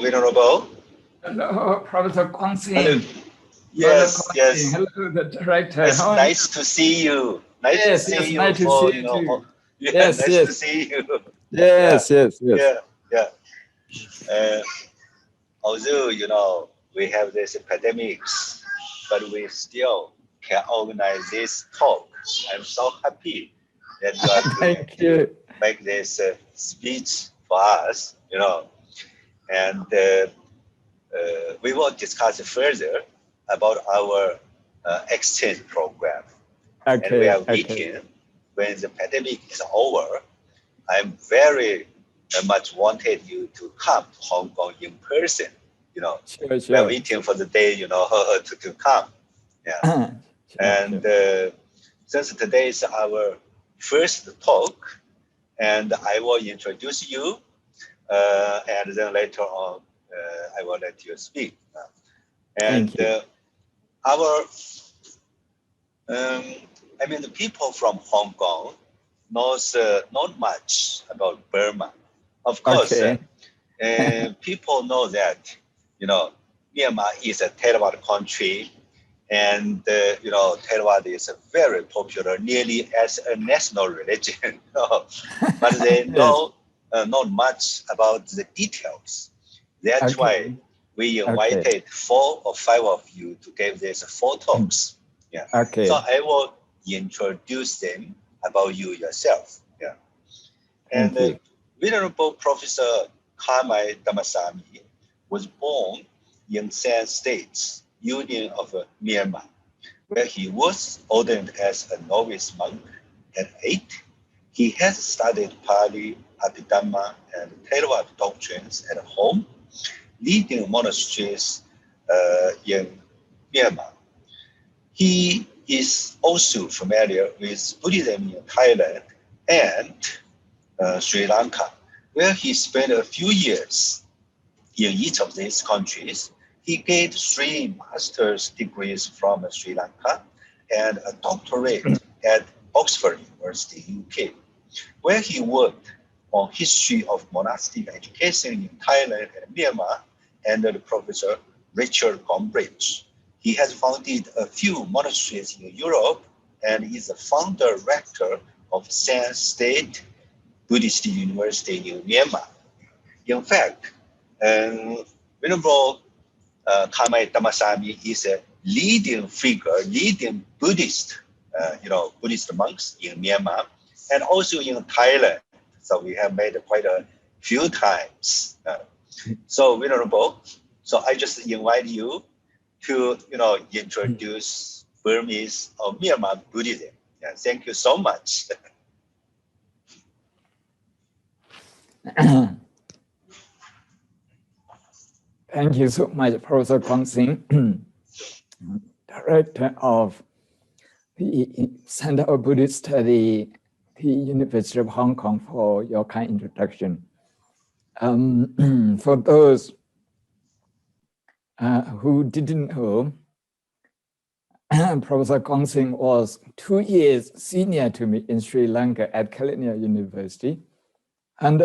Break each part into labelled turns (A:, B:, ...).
A: Venerable.
B: Hello, Professor Guangxin.
A: Hello. Yes, yes.
B: Hello, the director.
A: It's nice to see you. Nice to see you.
B: Nice to see you too.
A: Nice to see you.
B: Yes.
A: Although, we have this epidemics, but we still can organize this talk. I'm so happy that you are going to make this speech for us, and we will discuss further about our exchange program. And we are meeting when the pandemic is over. I'm very much wanted you to come to Hong Kong in person.
B: Sure.
A: We are waiting for the day, to come. Yeah. Since today is our first talk, and I will introduce you, and then later on, I will let you speak. The people from Hong Kong knows not much about Burma. Of course, people know that, Myanmar is a Theravada country, and, Theravada is very popular, nearly as a national religion. But they know not much about the details. That's why we invited 4 or 5 of you to give these 4 talks. Yeah. So I will introduce them about you yourself. Yeah. And Venerable Professor Rakhine Dhammasami was born in San States, Union of Myanmar, where he was ordained as a novice monk at 8. He has studied Pali, Abhidhamma, and Theravada doctrines at home, leading monasteries in Myanmar. He is also familiar with Buddhism in Thailand and Sri Lanka, where he spent a few years in each of these countries. He gained 3 master's degrees from Sri Lanka and a doctorate at Oxford University, UK, where he worked on history of monastic education in Thailand and Myanmar under the Professor Richard Gombrich. He has founded a few monasteries in Europe and is the founder rector of San State Buddhist University in Myanmar. In fact, Venerable Rakhine Dhammasami is a leading figure, leading Buddhist, Buddhist monks in Myanmar and also in Thailand. So we have met quite a few times. So Venerable, so I just invite you to, introduce Burmese or Myanmar Buddhism. Yeah, thank you so much.
B: Thank you so much, Professor Guangxin, Director of the Center of Buddhist Study, the University of Hong Kong, for your kind introduction. For those who didn't know, Professor Guangxin was 2 years senior to me in Sri Lanka at Kelaniya University, and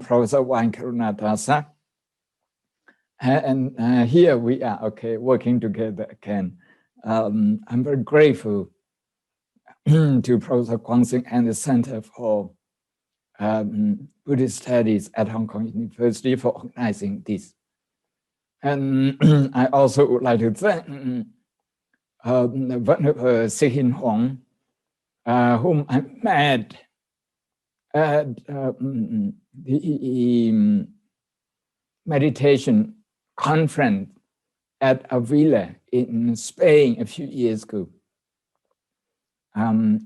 B: Professor Wankarunatasa. And here we are, working together again. I'm very grateful to Professor Guangxin and the Center for Buddhist Studies at Hong Kong University for organizing this. And I also would like to thank Venerable Sihin Hong, whom I met at the meditation conference at Avila in Spain a few years ago.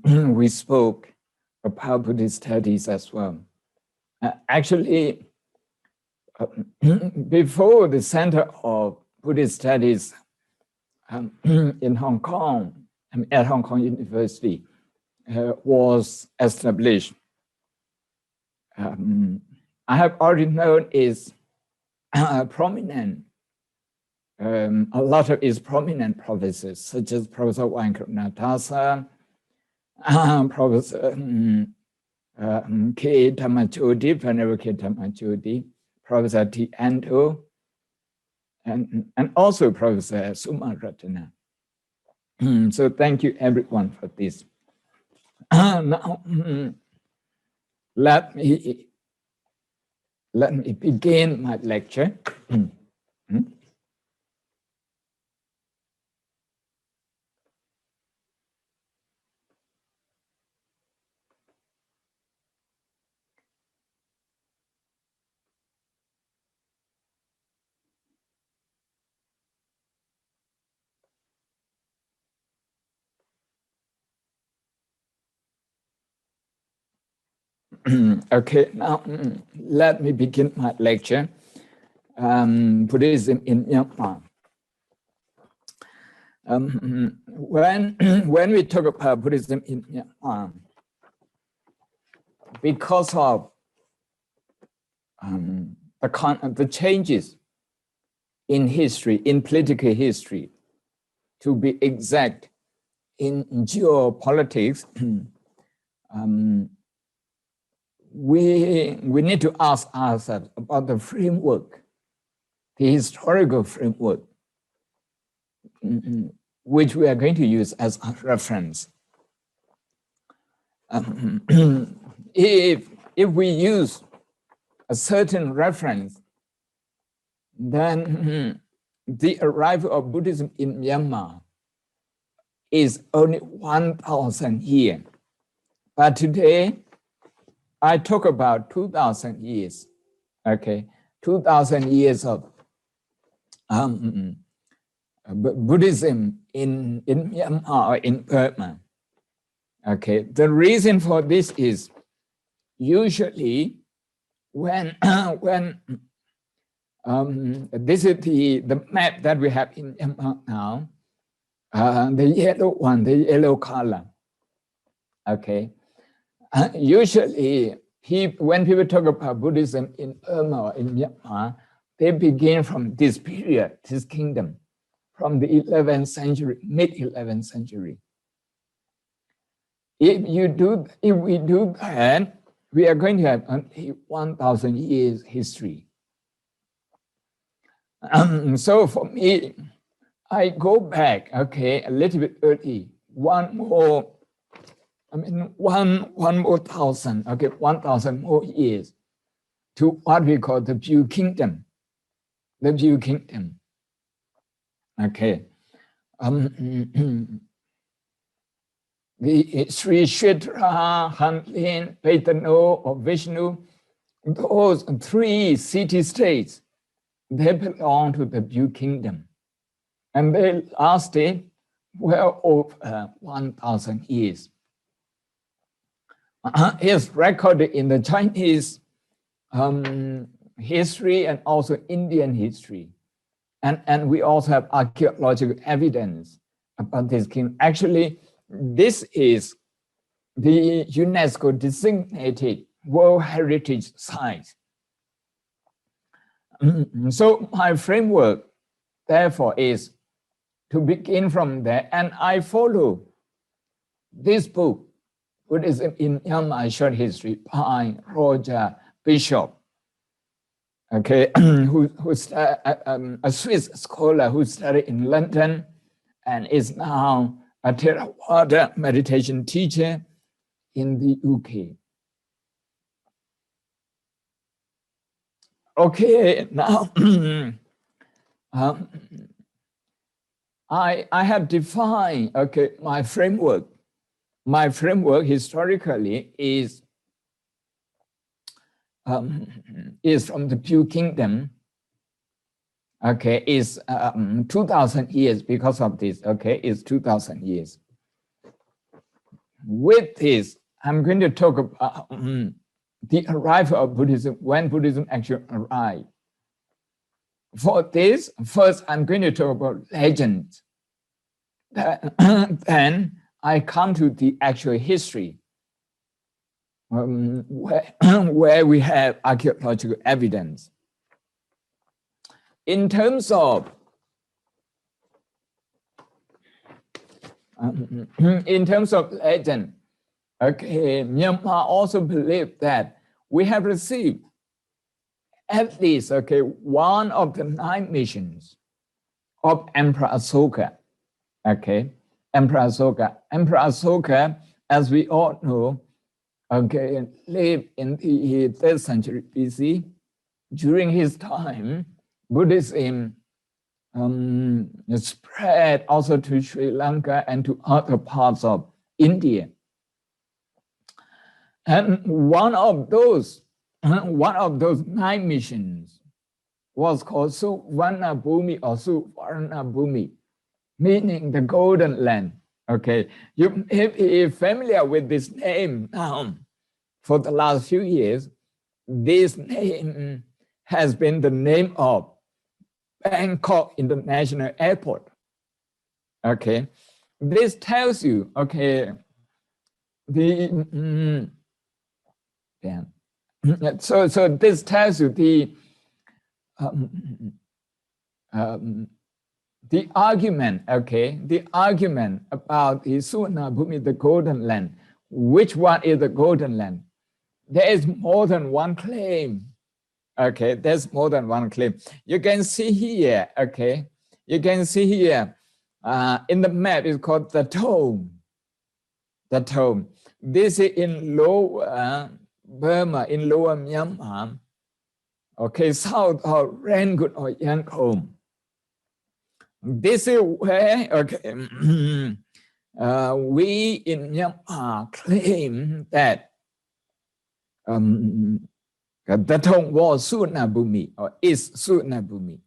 B: We spoke about Buddhist studies as well. Actually, before the Center of Buddhist Studies in Hong Kong, at Hong Kong University, was established, I have already known is prominent, a lot of its prominent professors, such as Professor Wankarunatasa, Professor K. Dhammasami, Venerable K. Dhammasami, Professor T. Anto, and also Professor Sumaratana. So thank you everyone for this. Now, let me begin my lecture. Okay, now let me begin my lecture. Buddhism in Myanmar. When we talk about Buddhism in Myanmar, because of the changes in history, in political history, to be exact, in geopolitics, we need to ask ourselves about the framework, the historical framework, which we are going to use as a reference. If we use a certain reference, then the arrival of Buddhism in Myanmar is only 1,000 years. But today, I talk about 2,000 years, okay? 2,000 years of Buddhism in Myanmar or in Burma. Okay, the reason for this is usually when this is the map that we have in Myanmar now, the yellow one, the yellow color. Okay, usually when people talk about Buddhism in Burma or in Myanmar, they begin from this period, this kingdom, from the 11th century, mid-11th century. If we do that, we are going to have only 1,000 years history. So for me, I go back, okay, a little bit early, one more 1,000, okay, 1,000 more years to what we call the View Kingdom. The View Kingdom. Okay. The Sri Shitra, Hanlin, Paitano, or Vishnu, those 3 city-states, they belong to the View Kingdom. And they lasted well over 1,000 years. It's recorded in the Chinese history and also Indian history. And we also have archaeological evidence about this kingdom. Actually, this is the UNESCO designated World Heritage Site. So my framework, therefore, is to begin from there. And I follow this book, Buddhism in Myanmar Short History, by Roger Bishop, okay, who's a Swiss scholar who studied in London and is now a Theravada meditation teacher in the UK. Okay, now I have defined, okay, my framework. My framework historically is from the View Kingdom. Okay, is 2,000 years because of this. Okay, is 2,000 years. With this, I'm going to talk about the arrival of Buddhism, when Buddhism actually arrived. For this, first, I'm going to talk about legends. Then I come to the actual history, where we have archaeological evidence. In terms of legend, okay, Myanmar also believed that we have received at least, okay, one of the 9 missions of Emperor Asoka. Okay, Emperor Asoka. Emperor Asoka, as we all know, okay, lived in the 3rd century BC. During his time, Buddhism spread also to Sri Lanka and to other parts of India. And one of those 9 missions was called Suvarna Bhumi or Suvarna Bhumi, meaning the golden land. Okay, you may be familiar with this name now. For the last few years, this name has been the name of Bangkok International Airport. Okay, this tells you, okay, so this tells you the argument, okay, the argument about the Suvarna Bhumi, the golden land. Which one is the golden land? There is more than one claim. Okay, there's more than one claim. You can see here, okay, you can see here in the map, it's called the Tome. The Tome. This is in lower Burma, in lower Myanmar, okay, south of Rangoon or Yangon. This is where, okay, we in Myanmar claim that the Tong was Suvarna Bhumi or is Suvarna Bhumi.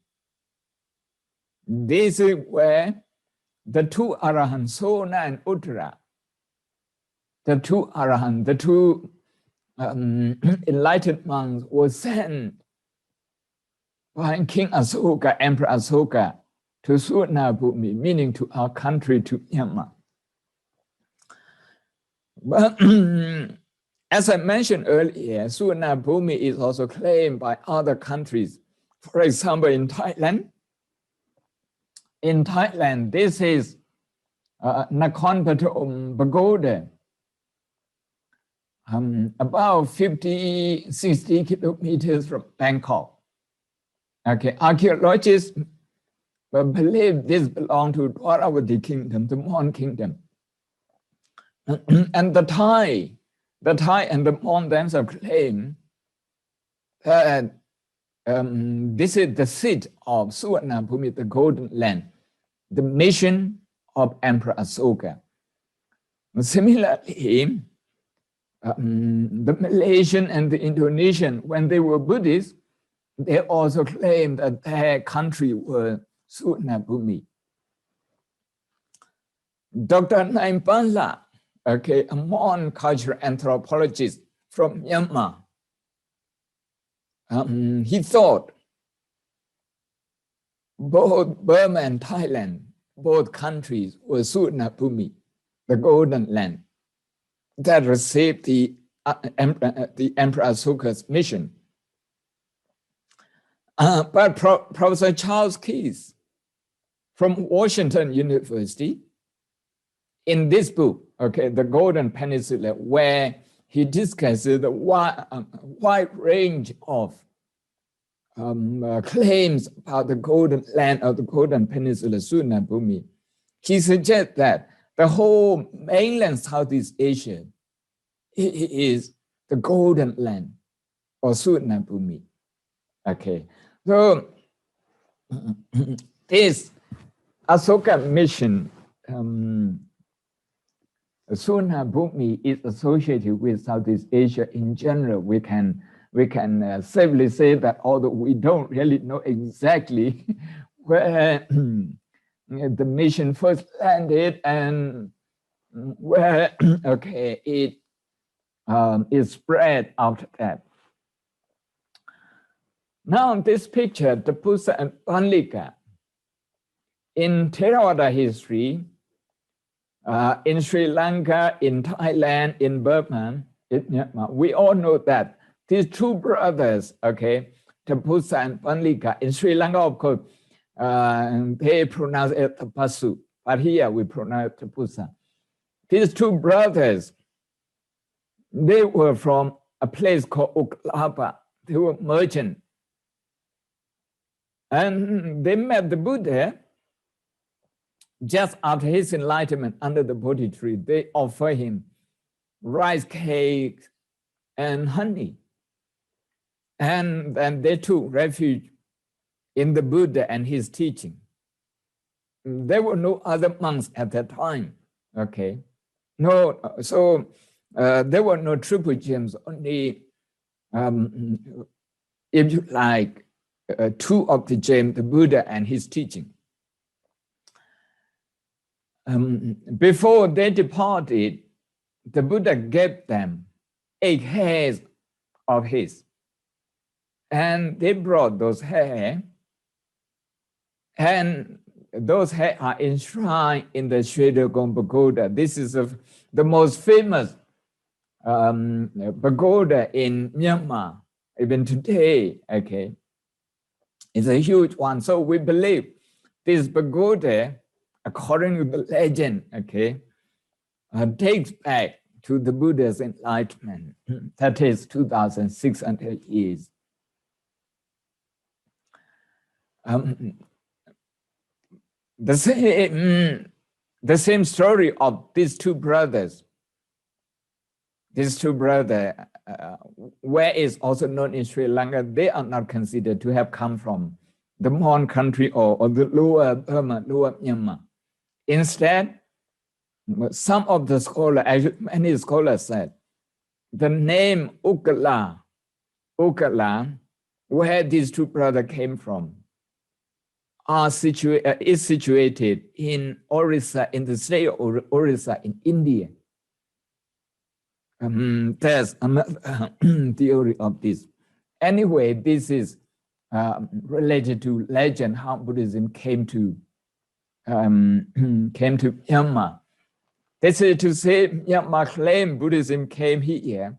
B: This is where the 2 Arahants, Sona and Uttara, the 2 Arahants, the 2 enlightened monks were sent by King Asoka, Emperor Asoka, to Suvarna Bhumi, meaning to our country, to Myanmar. But as I mentioned earlier, Suvarna Bhumi is also claimed by other countries. For example, in Thailand. In Thailand, this is Nakhon Pathom Pagoda, about 50, 60 kilometers from Bangkok. Okay, archaeologists believe this belonged to Dwarves kingdom, the Mon kingdom. And the Thai and the Mon themselves claim that this is the seat of Suvarna Bhumi, the golden land, the mission of Emperor Asoka. Similarly, the Malaysian and the Indonesian, when they were Buddhists, they also claimed that their country was Suvarna Bhumi. Dr. Naim Panla, okay, a Mon cultural anthropologist from Myanmar, he thought both Burma and Thailand, both countries were Suvarna Bhumi, the golden land that received the Emperor Asoka's mission. But Professor Charles Keys from Washington University, in this book, okay, The Golden Peninsula, where he discusses the wide range of claims about the golden land of the Golden Peninsula, Suvarna Bhumi, he suggests that the whole mainland Southeast Asia is the golden land or Suvarna Bhumi. Okay, so this Asoka mission, Suvarna Bhumi is associated with Southeast Asia in general. We can safely say that, although we don't really know exactly where the mission first landed and where, okay, it is spread after that. Now this picture, Tapusa and Panlika, in Theravada history, in Sri Lanka, in Thailand, in Burma, in Myanmar, we all know that these 2 brothers, okay, Tapusa and Panlika, in Sri Lanka, of course, they pronounce it Tapasu, but here we pronounce Tapusa. These 2 brothers, they were from a place called Uklapa. They were merchants And they met the Buddha just after his enlightenment under the Bodhi tree. They offer him rice cakes and honey. And they took refuge in the Buddha and his teaching. There were no other monks at that time. Okay. No, so there were no triple gems, only, if you like, two of the gems, the Buddha and his teaching. Before they departed, the Buddha gave them 8 hairs of his. And they brought those hairs, and those hairs are enshrined in the Shwedagon Pagoda. This is the most famous pagoda in Myanmar, even today. Okay, it's a huge one. So we believe this pagoda, according to the legend, okay, takes back to the Buddha's enlightenment. That is 2,600 years. The same story of these two brothers. These two brothers, where is also known in Sri Lanka, they are not considered to have come from the Mon country or the lower Burma, lower Myanmar. Instead, some of the scholars, actually many scholars said, the name Ukala, where these two brothers came from, is situated in Orissa, in the state of Orissa in India. There's another theory of this. Anyway, this is related to legend, how Buddhism came to Myanmar. This is to say, Myanmar claimed Buddhism came here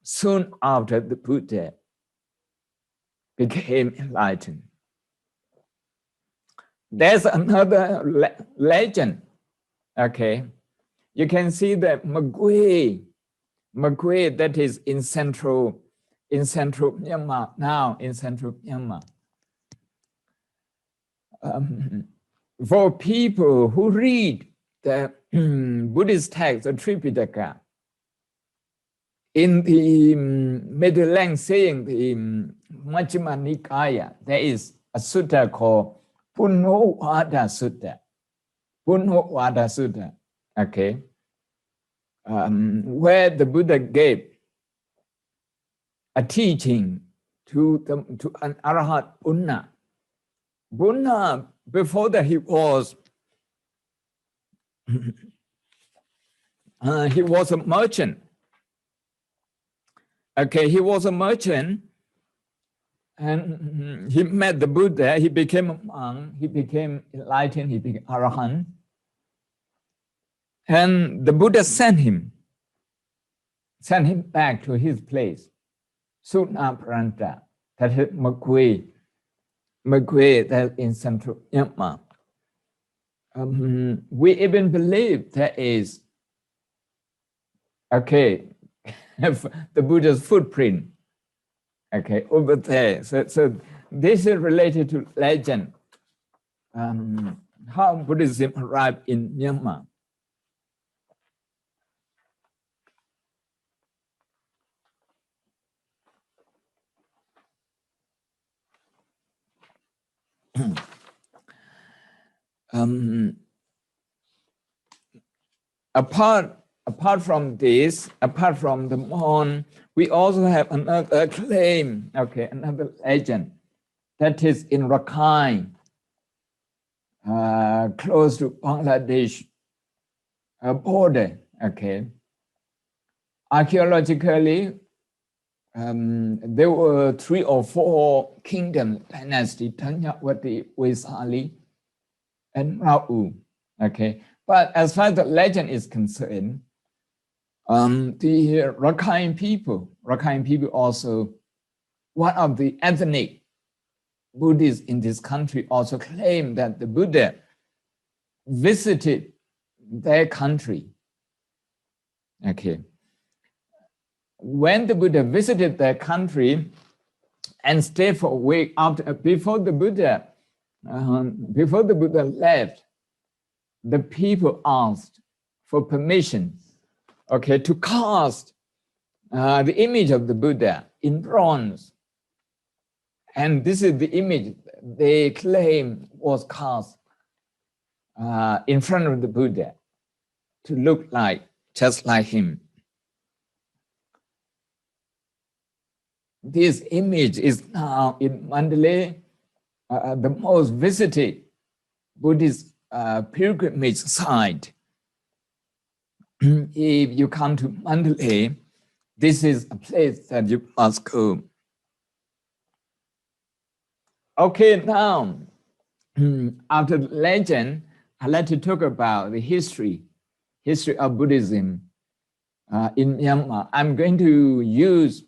B: soon after the Buddha became enlightened. There's another legend. Okay, you can see that Magui, that is in central Myanmar, now in central Myanmar. For people who read the Buddhist text, the Tripitaka, in the middle length saying the Majjhima Nikaya, there is a sutta called Punnovada Sutta. Punnovada Sutta, okay, where the Buddha gave a teaching to an Arahat Bunna. Bunna, before that he was a merchant. Okay, he was a merchant, and he met the Buddha, he became a monk, he became enlightened, he became Arahant. And the Buddha sent him back to his place, Sunapranta, that is Magui, that in central Myanmar. We even believe there is, okay, the Buddha's footprint, okay, over there. So this is related to legend, how Buddhism arrived in Myanmar. Apart from this, apart from the Mon, we also have another claim, okay, another legend that is in Rakhine, close to Bangladesh border, okay. Archaeologically, there were 3 or 4 kingdom dynasty, Tanyawati, Vesali, and Rau, okay. But as far as the legend is concerned, the Rakhine people also, one of the ethnic Buddhists in this country also claim that the Buddha visited their country. Okay. When the Buddha visited their country, and stayed for a week before the Buddha left. The people asked for permission, okay, to cast the image of the Buddha in bronze. And this is the image they claim was cast in front of the Buddha to look like, just like him. This image is now in Mandalay, the most visited Buddhist pilgrimage site. If you come to Mandalay, this is a place that you must go. Okay, now, after the legend, I'd like to talk about the history of Buddhism in Myanmar. I'm going to use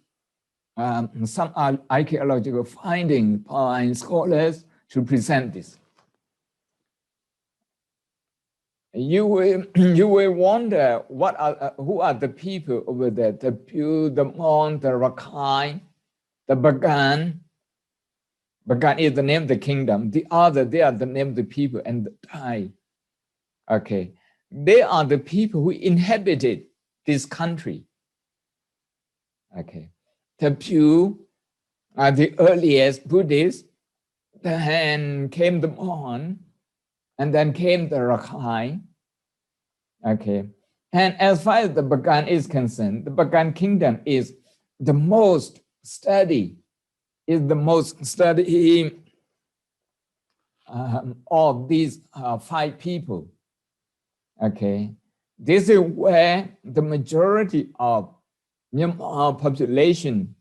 B: some archaeological findings by scholars to present this. You will wonder who are the people over there? The Pew, the Mon, the Rakhine, the Bagan. Bagan is the name of the kingdom. They are the name of the people, and the Thai. Okay, they are the people who inhabited this country. Okay, the Pew are the earliest Buddhists. Then came the Mon, and then came the Rakhine. Okay, and as far as the Bagan is concerned, the Bagan kingdom is the most studied. Of these 5 people. Okay, this is where the majority of Myanmar population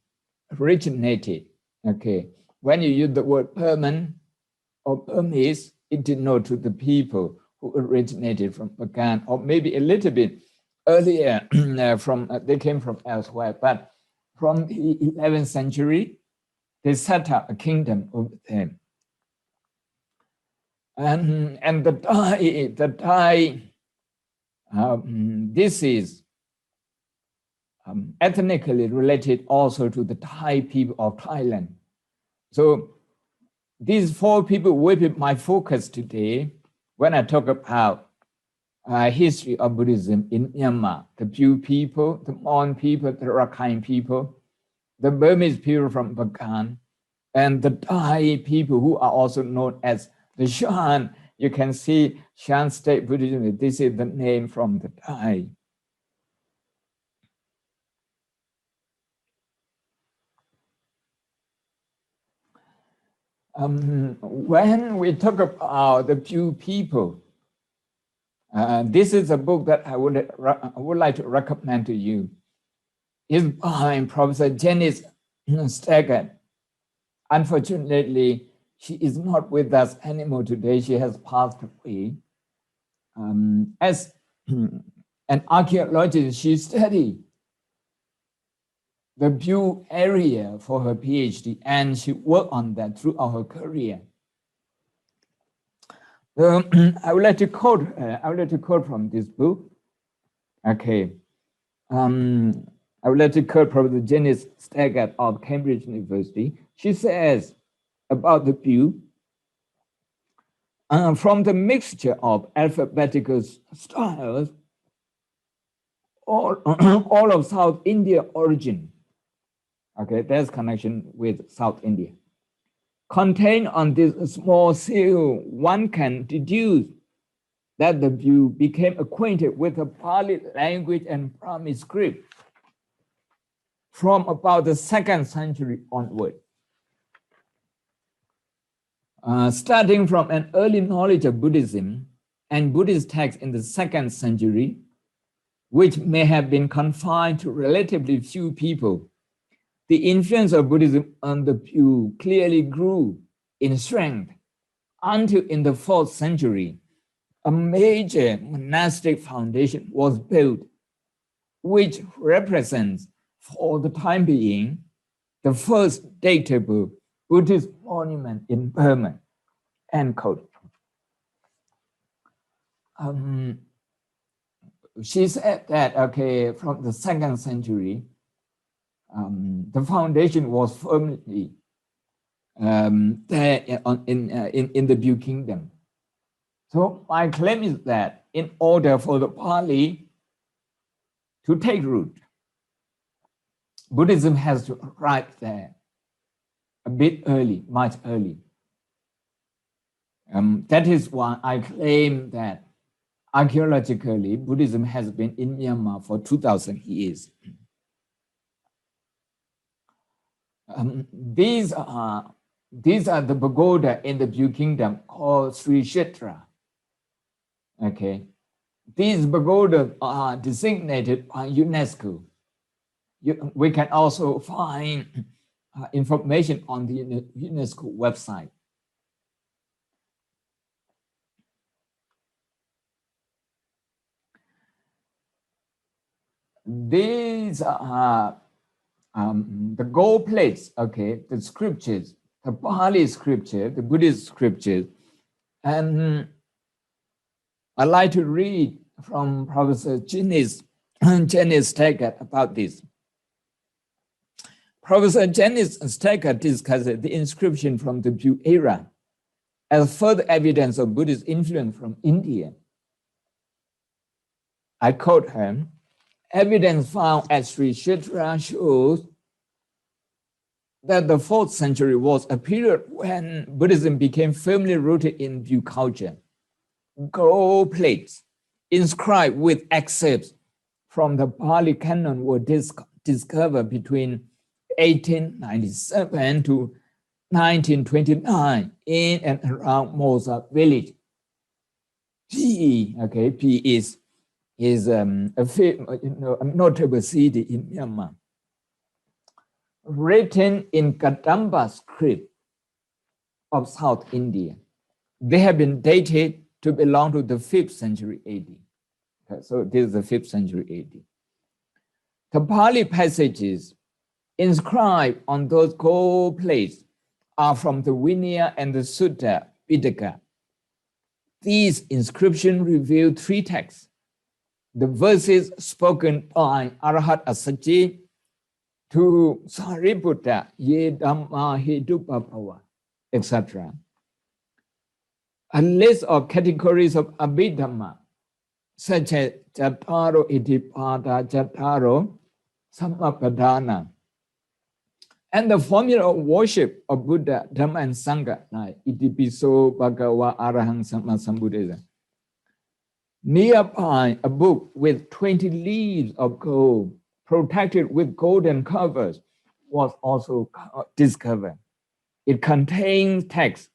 B: originated. Okay, when you use the word Burman or Burmese, it denotes to the people who originated from Bagan, or maybe a little bit earlier they came from elsewhere, but from the 11th century, they set up a kingdom over them. And the Thai, this is ethnically related also to the Thai people of Thailand. So these 4 people will be my focus today when I talk about history of Buddhism in Myanmar. The Pew people, the Mon people, the Rakhine people, the Burmese people from Bagan, and the Thai people who are also known as the Shan. You can see Shan State Buddhism. This is the name from the Thai. When we talk about the Pew people, this is a book that I would like to recommend to you. It's by Professor Janice Staggart. Unfortunately, she is not with us anymore today. She has passed away. As an archaeologist, she studied the Pew area for her PhD, and she worked on that throughout her career. I would like to quote from this book. Okay. I would like to quote Professor Janice Staggart of Cambridge University. She says about the Pew, from the mixture of alphabetical styles, all of South India origin, okay, there's connection with South India, contained on this small seal, one can deduce that the Pew became acquainted with the Pali language and Brahmi script from about the 2nd century onward. Starting from an early knowledge of Buddhism and Buddhist texts in the 2nd century, which may have been confined to relatively few people, the influence of Buddhism on the Pew clearly grew in strength until in the 4th century, a major monastic foundation was built, which represents, for the time being, the first datable Buddhist monument in Burma, end quote. She said that, okay, from the 2nd century, the foundation was firmly there in the Bugis Kingdom. So my claim is that in order for the Pali to take root, Buddhism has to arrive there a bit early, much early. That is why I claim that archaeologically, Buddhism has been in Myanmar for 2,000 years. These are the pagoda in the Bugis Kingdom called Sri Kshetra. Okay, these pagodas are designated by UNESCO. We can also find information on the UNESCO website. These are the gold plates, okay, the scriptures, the Pali scripture, the Buddhist scriptures. And I like to read from Professor Janice Taggart about this. Professor Janice Taggart discussed the inscription from the Bugis era as further evidence of Buddhist influence from India. I quote her, "Evidence found at Sri Kshetra shows that the 4th century was a period when Buddhism became firmly rooted in Bugis culture. Gold plates inscribed with excerpts from the Pali canon were discovered between 1897 to 1929 in and around Mosa village. P, okay, P is a notable city in Myanmar. Written in Kadamba script of South India. They have been dated to belong to the 5th century AD. Okay, so this is the 5th century AD. The Pali passages inscribed on those gold plates are from the Vinaya and the Sutta Pitaka. These inscriptions reveal 3 texts. The verses spoken by Arahat Asaji to Sariputta, Ye Dhamma Hedupapava, etc. A list of categories of Abhidhamma, such as Jattaro Itipada Jattaro Sammapadana, and the formula of worship of Buddha, Dhamma, and Sangha, like Itipiso Bhagava Arahang Samma Sambuddhasa. Nearby, a book with 20 leaves of gold, protected with golden covers, was also discovered. It contains texts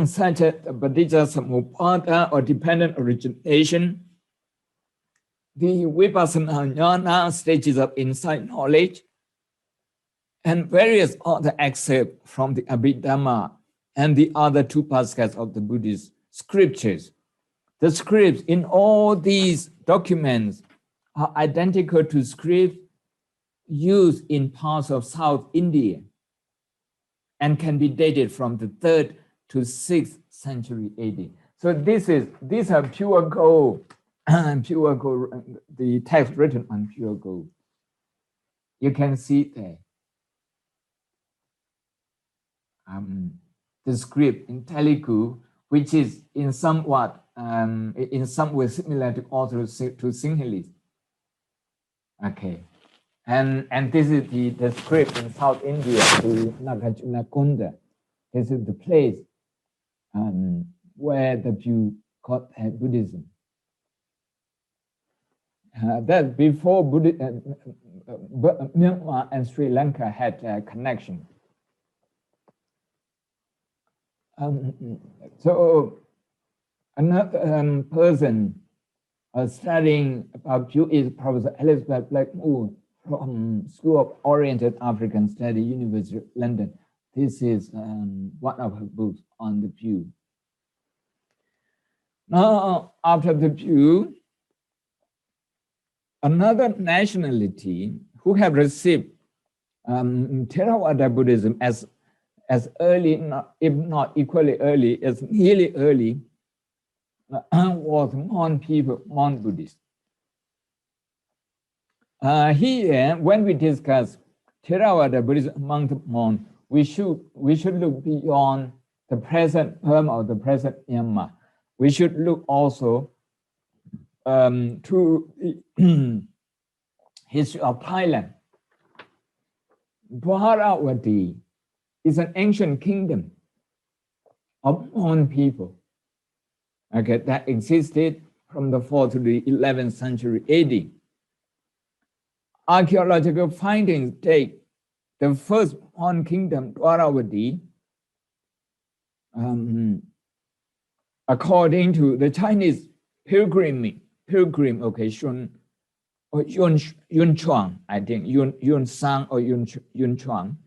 B: such as the Paticca Samuppada or dependent origination, the Vipassana Jnana stages of insight knowledge, and various other excerpts from the Abhidhamma and the other 2 baskets of the Buddhist scriptures. The scripts in all these documents are identical to scripts used in parts of South India and can be dated from the 3rd to 6th century AD. So these are pure gold, pure gold, the text written on pure gold. You can see there. The script in Telugu, which is in some way similar to also to Sinhalese. Okay, and this is the script in South India to Nagarjuna. This is the place where the Jew got Buddhism. That before Myanmar and Sri Lanka had a connection. So another person studying about Jew is Professor Elizabeth Blackmore from School of Oriental African Studies, University of London. This is one of her books on the Jew. Now, after the Jew, another nationality who have received Theravada Buddhism as early, if not equally early, as nearly early, was Mon people, Mon Buddhists. Here, when we discuss Theravada Buddhism among the Mon, we should look beyond the present Burma or the present Myanmar. We should look also to the history of Thailand. Dwaravati is an ancient kingdom of Mon people, okay, that existed from the 4th to the 11th century AD. Archaeological findings date the first Mon kingdom, Dwaravati, according to the Chinese pilgrim, okay, Yun Chuang, I think, Yun Sang or Yun Chuang.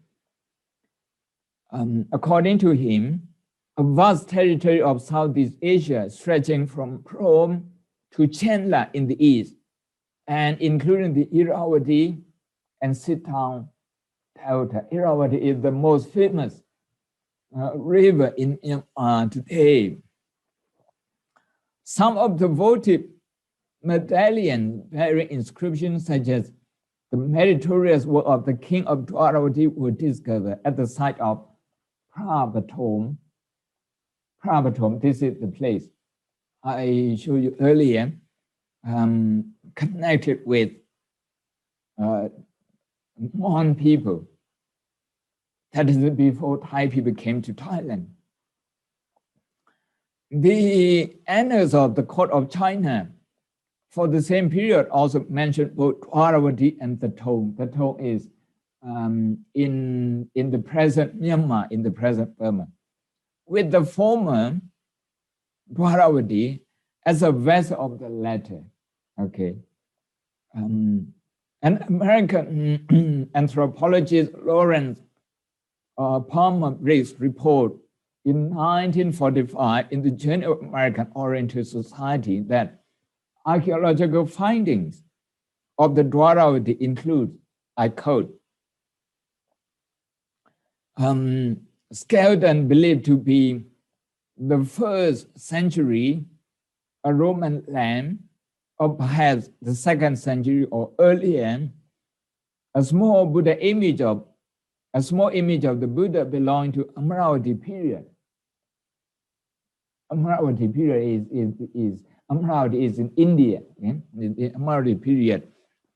B: According to him, a vast territory of Southeast Asia stretching from Rome to Chenla in the east, and including the Irrawaddy and Sitang Delta. Irrawaddy is the most famous river in Myanmar today. Some of the votive medallions bearing inscriptions such as the meritorious work of the king of Dwaravati were discovered at the site of Prabatom. Prabatom, this is the place I showed you earlier, connected with Mon people. That is before Thai people came to Thailand. The annals of the court of China for the same period also mentioned both Dwaravati and the Thong. The Thong is in the present Myanmar, in the present Burma, with the former Dwaravati as a vessel of the latter. Okay. An American anthropologist, Lawrence Palmer Briggs, report in 1945 in the Journal of American Oriental Society that archaeological findings of the Dwaravati include, I quote, skeleton believed to be the 1st century, a Roman lamb, or perhaps the 2nd century or earlier, a small image of the Buddha belonging to Amaravati period. Amaravati period is Amaravati is in India. Yeah? The Amaravati period,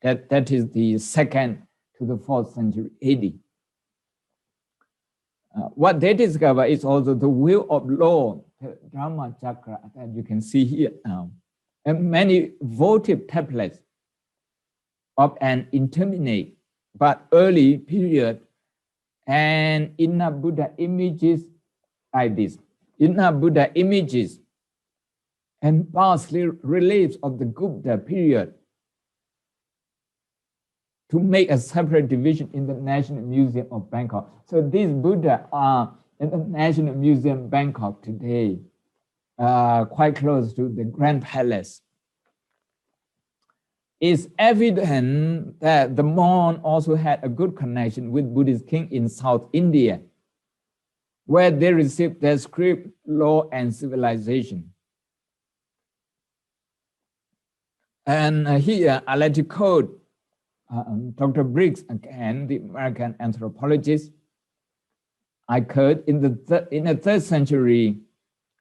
B: that is the 2nd to the 4th century AD. What they discover is also the wheel of law, the Dhamma chakra that you can see here now, and many votive tablets of an intermediate but early period, and inner Buddha images like this. Inner Buddha images and parsley reliefs of the Gupta period to make a separate division in the National Museum of Bangkok. So these Buddha are in the National Museum Bangkok today, quite close to the Grand Palace. It's evident that the Mon also had a good connection with Buddhist king in South India, where they received their script, law, and civilization. And here I like to quote Dr. Briggs again, the American anthropologist. I quote, in the 3rd century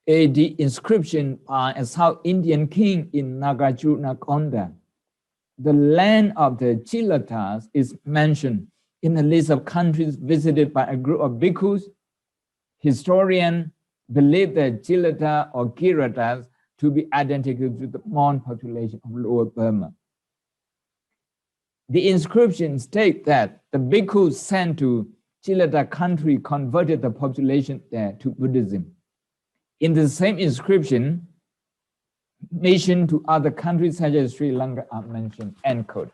B: AD inscription by a South Indian king in Nagarjunakonda, the land of the Chilatas is mentioned in a list of countries visited by a group of bhikkhus. Historians believe that Chilata or Kiratas to be identical to the Mon population of Lower Burma. The inscription states that the bhikkhus sent to Chilata country converted the population there to Buddhism. In the same inscription, mission to other countries such as Sri Lanka are mentioned, end quote.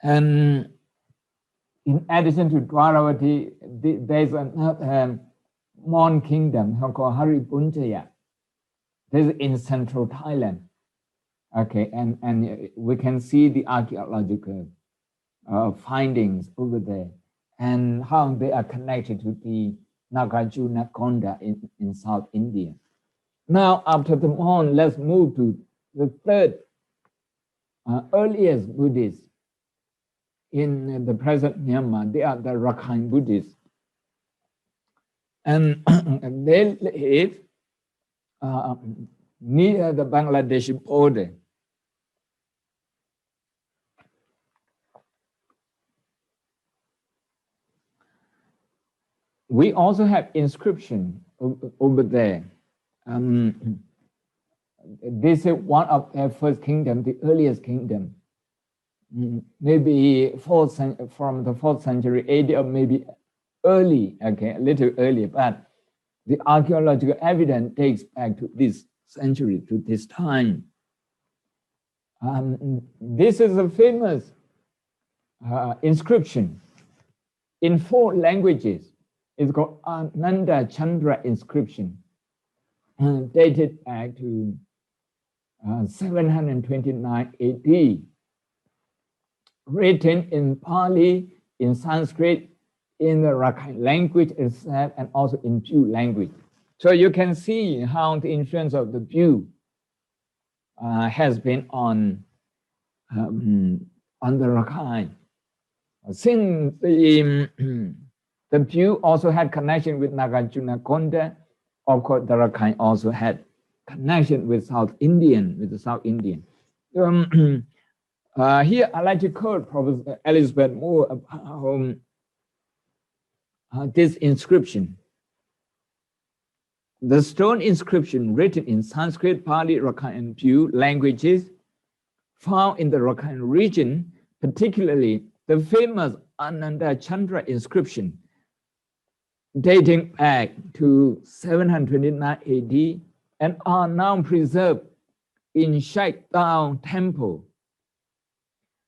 B: And in addition to Dwaravati, there's another Mon kingdom called Haripunjaya. This is in central Thailand. Okay, and we can see the archaeological findings over there and how they are connected to the Nagarjunakonda in South India. Now, after the Mon, let's move to the 3rd earliest Buddhists in the present Myanmar. They are the Rakhine Buddhists. And they live near the Bangladesh border. We also have inscription over there. This is one of their first kingdom, the earliest kingdom. Maybe from the 4th century AD, or maybe early, okay, a little earlier, but the archaeological evidence takes back to this century, to this time. This is a famous inscription in 4 languages. It's called Ananda Chandra inscription, dated back to 729 AD, written in Pali, in Sanskrit, in the Rakhine language itself, and also in Pyu language. So you can see how the influence of the Pyu has been on the Rakhine. Since the Pyu also had connection with Nagarjuna Konda, of course the Rakhine also had connection with South Indian, with the South Indian. Here I'd like to quote Professor Elizabeth Moore about this inscription. The stone inscription written in Sanskrit, Pali, Rakhine, and Pyu languages found in the Rakhine region, particularly the famous Ananda Chandra inscription, dating back to 729 AD, and are now preserved in Ananda Temple.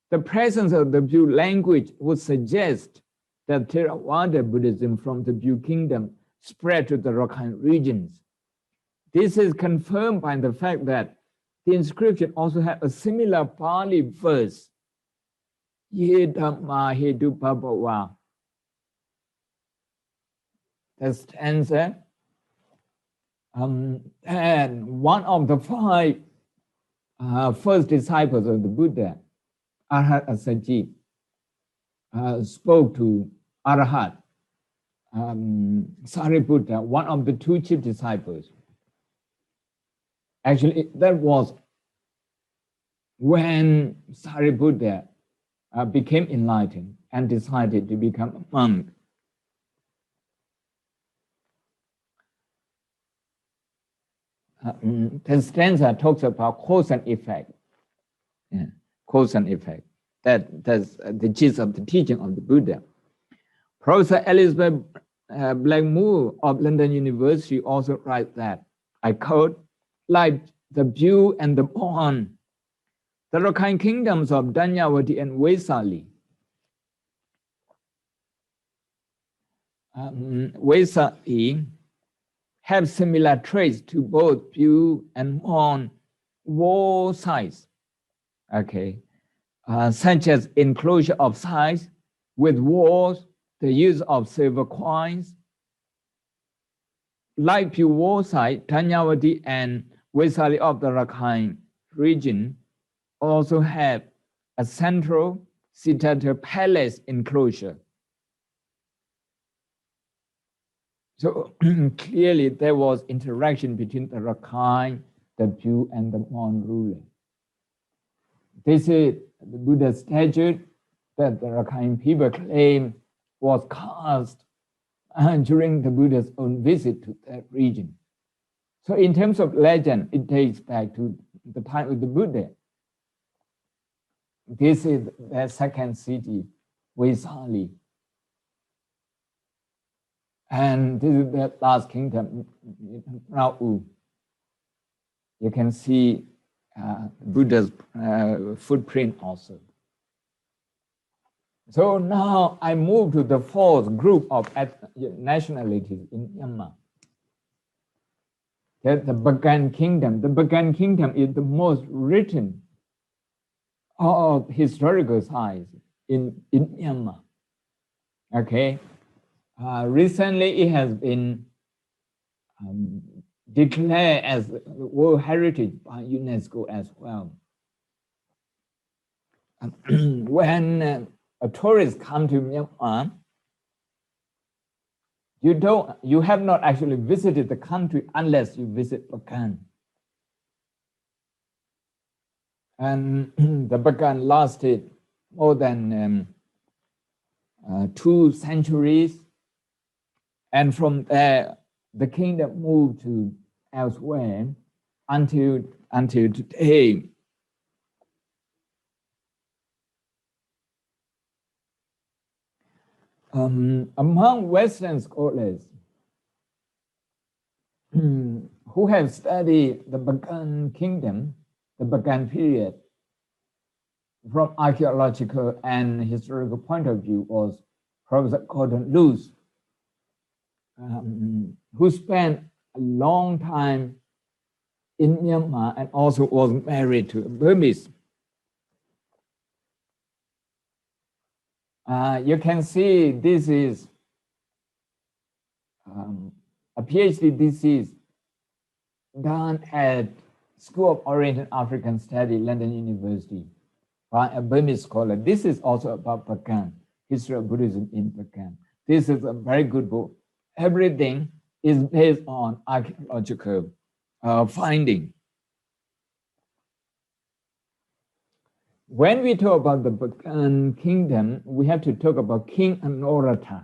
B: The presence of the Pyu language would suggest that Theravada Buddhism from the Pyu kingdom spread to the Rakhine regions. This is confirmed by the fact that the inscription also had a similar Pali verse, Ye Dhamma Hedu Bhava. The stanza, and one of the 5 first disciples of the Buddha, Arhat Assaji, spoke to Arhat Sariputta, one of the 2 chief disciples. Actually, that was when Sariputta became enlightened and decided to become a monk. The stanza talks about cause and effect. Yeah, cause and effect. That's the gist of the teaching of the Buddha. Professor Elizabeth Blackmore of London University also writes that, I quote, like the Pyu and the Mon, the Rakhine kingdoms of Danyavati and Vesali, Vesali have similar traits to both Pyu and Mon wall sites, okay, such as enclosure of sites with walls, the use of silver coins. Like Pyu wall site, Danyavati and Vesali of the Rakhine region also have a central citadel palace enclosure. So clearly there was interaction between the Rakhine, the Pyu, and the Mon ruler. This is the Buddha's statue that the Rakhine people claim was cast during the Buddha's own visit to that region. So in terms of legend, it dates back to the time of the Buddha. This is the second city, Vesali. And this is the last kingdom, Rau. You can see Buddha's footprint also. So now I move to the 4th group of nationalities in Myanmar. That's the Bagan kingdom. The Bagan kingdom is the most written of historical sites in Myanmar. Okay. Recently, it has been declared as World Heritage by UNESCO as well. when a tourist come to Myanmar, you have not actually visited the country unless you visit Bagan. And the Bagan lasted more than 2 centuries. And from there, the kingdom moved to elsewhere until today. Among Western scholars who have studied the Bagan kingdom, the Bagan period, from archaeological and historical point of view, was Professor Gordon Luce, who spent a long time in Myanmar and also was married to a Burmese. You can see this is a PhD thesis done at School of Oriental African Studies, London University, by a Burmese scholar. This is also about Bagan, history of Buddhism in Bagan. This is a very good book. Everything is based on archaeological finding. When we talk about the Bagan kingdom, we have to talk about King Anorata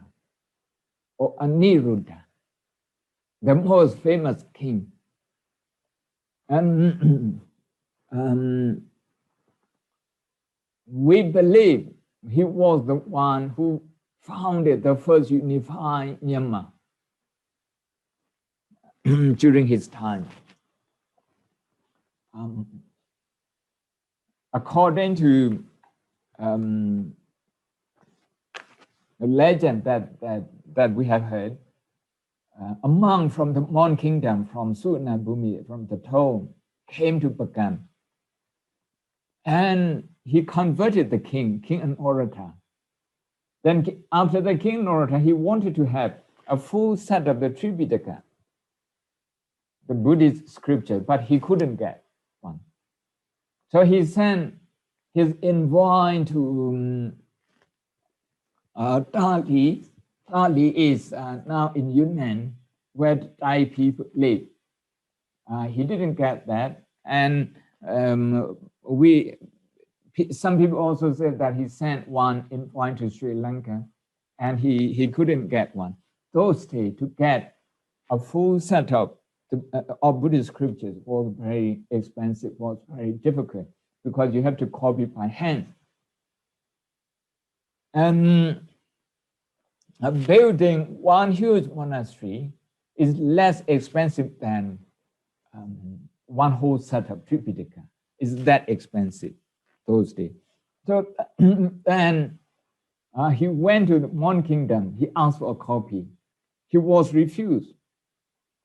B: or Aniruddha, the most famous king. And we believe he was the one who founded the first unified Myanmar during his time. According to the legend that we have heard, a monk from the Mon kingdom, from Suvarnabhumi, from the throne, came to Bagan. And he converted the king, King Anorata. Then after the King Anorata, he wanted to have a full set of the Tripitaka, the Buddhist scripture, but he couldn't get one. So he sent his envoy to Dali. Dali is now in Yunnan, where Thai people live. He didn't get that. And some people also said that he sent one envoy to Sri Lanka, and he couldn't get one. Those days, to get a full set of Buddhist scriptures was very expensive, was very difficult, because you have to copy by hand. And building one huge monastery is less expensive than one whole set of Tripitaka. It's that expensive those days. So then he went to the Mon kingdom. He asked for a copy. He was refused.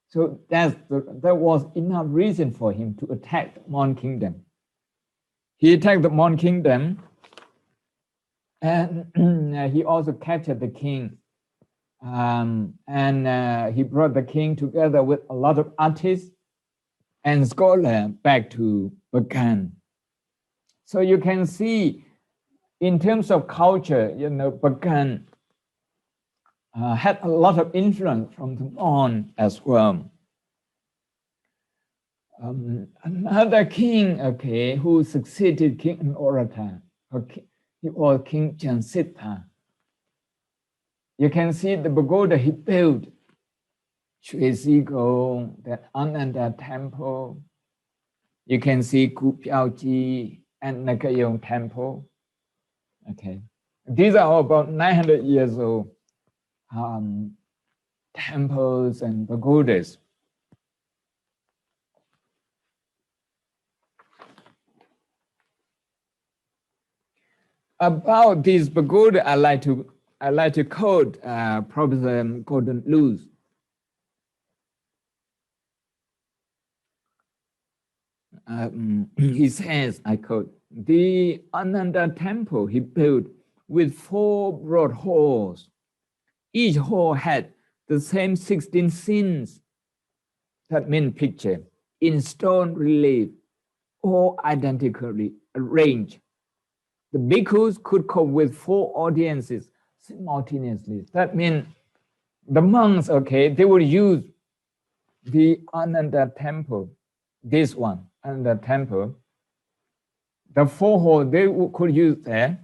B: So there was enough reason for him to attack the Mon kingdom. He attacked the Mon kingdom, and he also captured the king. And he brought the king together with a lot of artists and scholars back to Bagan. So you can see, in terms of culture, Bagan had a lot of influence from the Mon as well. Another king, who succeeded King Anorata, he was King Jansita. You can see the pagoda he built, Chue the Ananda Temple. You can see Kupyaoji and Nakayong Temple. These are all about 900 years old temples and pagodas. About these pagoda, I like to quote Professor Gordon Luce. He says, I quote, "The Ananda Temple he built with 4 broad halls. Each hall had the same 16 scenes, that means picture, in stone relief, all identically arranged. the bhikkhus could cope with 4 audiences simultaneously. That means the monks, okay, they would use the Ananda Temple, this one, Ananda Temple, the 4 halls they could use there.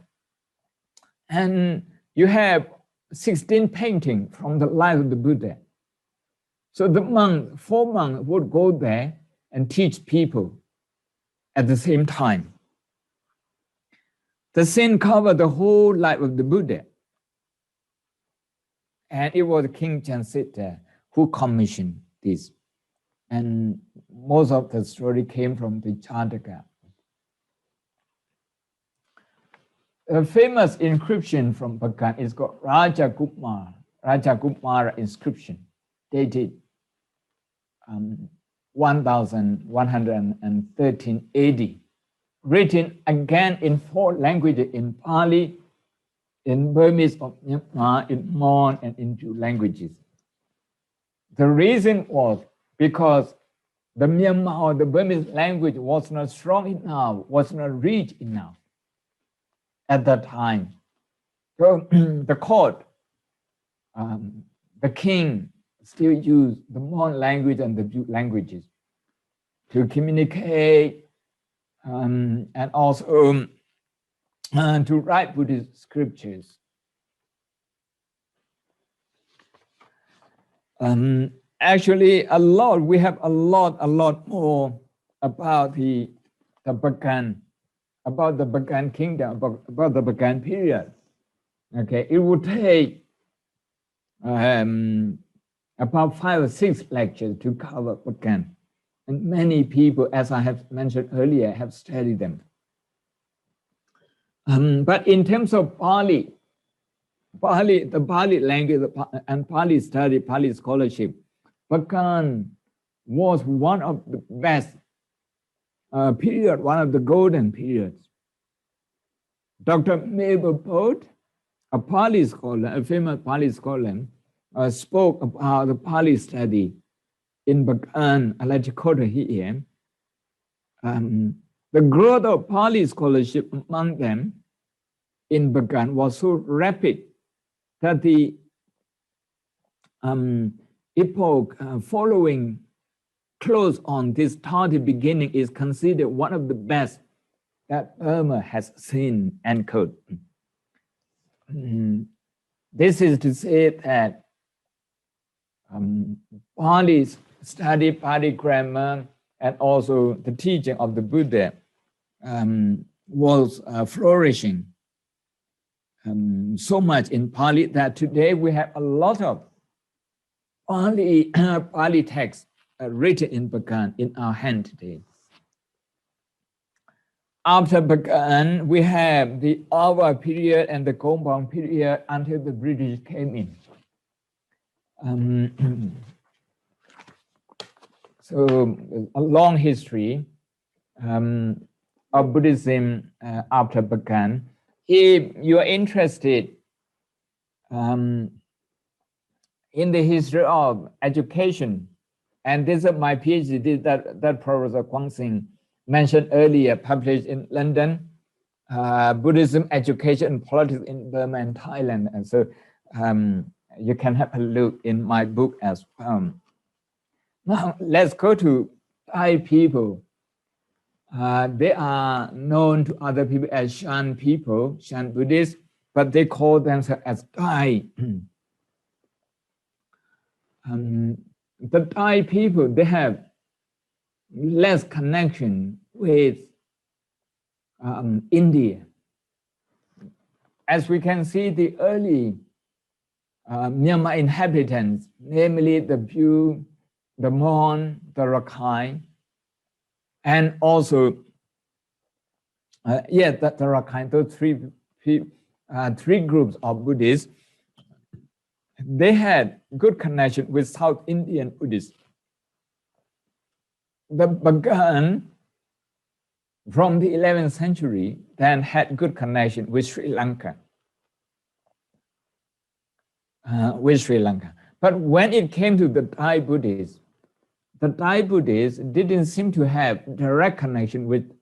B: And you have 16 paintings from the life of the Buddha. So the 4 monks would go there and teach people at the same time. The scene covered the whole life of the Buddha. And it was King Chansita who commissioned this. And most of the story came from the Chandaka. A famous inscription from Bagan is called Raja Gupma inscription, dated 1113 AD, written again in 4 languages, in Pali, in Burmese of Myanmar, in Mon, and in 2 languages. The reason was because the Myanmar or the Burmese language was not strong enough, was not rich enough at that time. So the court, the king still used the Mon language and the 2 languages to communicate and also to write Buddhist scriptures. Actually, we have a lot more about the Bagan, about the Bagan kingdom, about the Bagan period. Okay, it would take about 5 or 6 lectures to cover Bagan. And many people, as I have mentioned earlier, have studied them. But in terms of Pali, the Pali language and Pali study, Pali scholarship, Bagan was one of the best period, one of the golden periods. Dr. Mabel Pote, a Pali scholar, a famous Pali scholar, spoke about the Pali study in Bagan. I'd like to quote here. The growth of Pali scholarship among them in Bagan was so rapid that the epoch following close on this tardy beginning is considered one of the best that Burma has seen, end quote. This is to say that Pali study, Pali grammar, and also the teaching of the Buddha was flourishing so much in Pali that today we have a lot of Pali texts written in Bagan in our hand today. After Bagan, we have the Awa period and the Gombang period until the British came in. So a long history of Buddhism after Bagan. If you are interested in the history of education, and this is my PhD that Professor Kwang Sing mentioned earlier, published in London, Buddhism, Education and Politics in Burma and Thailand. And so you can have a look in my book as well. Now let's go to Thai people. They are known to other people as Shan people, Shan Buddhists, but they call themselves as Thai. The Thai people, they have less connection with India. As we can see, the early Myanmar inhabitants, namely the Pyu, the Mon, the Rakhine, and also, the Rakhine, those three groups of Buddhists, they had good connection with South Indian Buddhists. The Bagan from the 11th century then had good connection with Sri Lanka. But when it came to the Thai Buddhists didn't seem to have direct connection with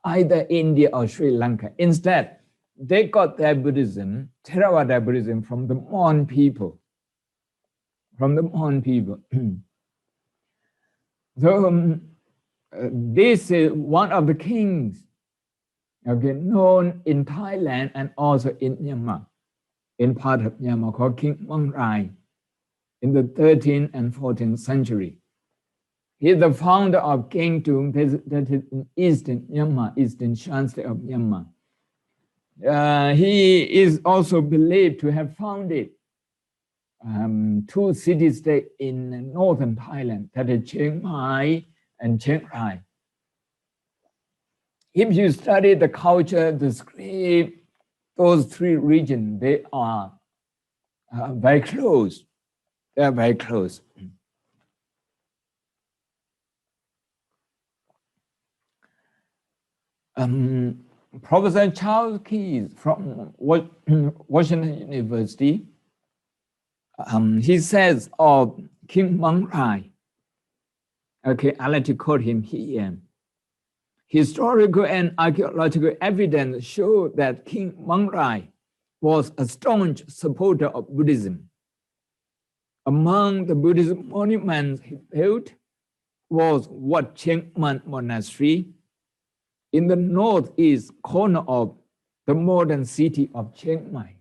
B: either India or Sri Lanka. Instead, they got their Buddhism, Theravada Buddhism, from the Mon people. From the Mon people. So this is one of the kings, okay, known in Thailand and also in Myanmar, in part of Myanmar, called King Mang Rai, in the 13th and 14th century. He is the founder of Kengtung, that is in eastern Myanmar, eastern Shan state of Myanmar. He is also believed to have founded two city-states in northern Thailand, that is Chiang Mai and Chiang Rai. If you study the culture, the script, those three regions, they are very close. They are very close. Professor Charles Keyes from Washington University, he says of King Mang Rai, okay, I like to quote him here. Historical and archaeological evidence show that King Mang Rai was a staunch supporter of Buddhism. Among the Buddhist monuments he built was Wat Chiang Man Monastery in the northeast corner of the modern city of Chiang Mai.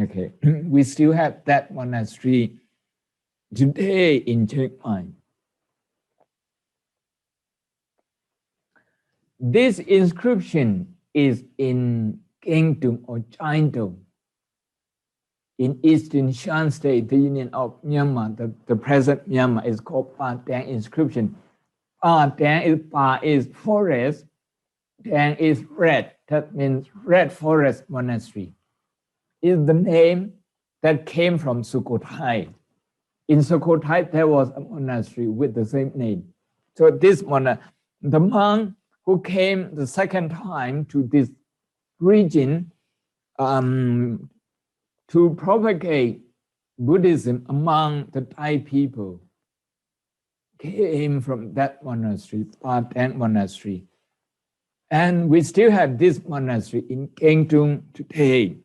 B: Okay, we still have that monastery today in Chiang Mai. This inscription is in Kengtung or Chaintung in eastern Shan state, the Union of Myanmar. The present Myanmar is called Pa Dang inscription. Pa is forest, Dang is red, that means Red Forest Monastery. Is the name that came from Sukhothai. In Sukhothai, there was a monastery with the same name. So this monastery, the monk who came the second time to this region to propagate Buddhism among the Thai people, came from that monastery, Pa Dang Monastery. And we still have this monastery in Kengtung today.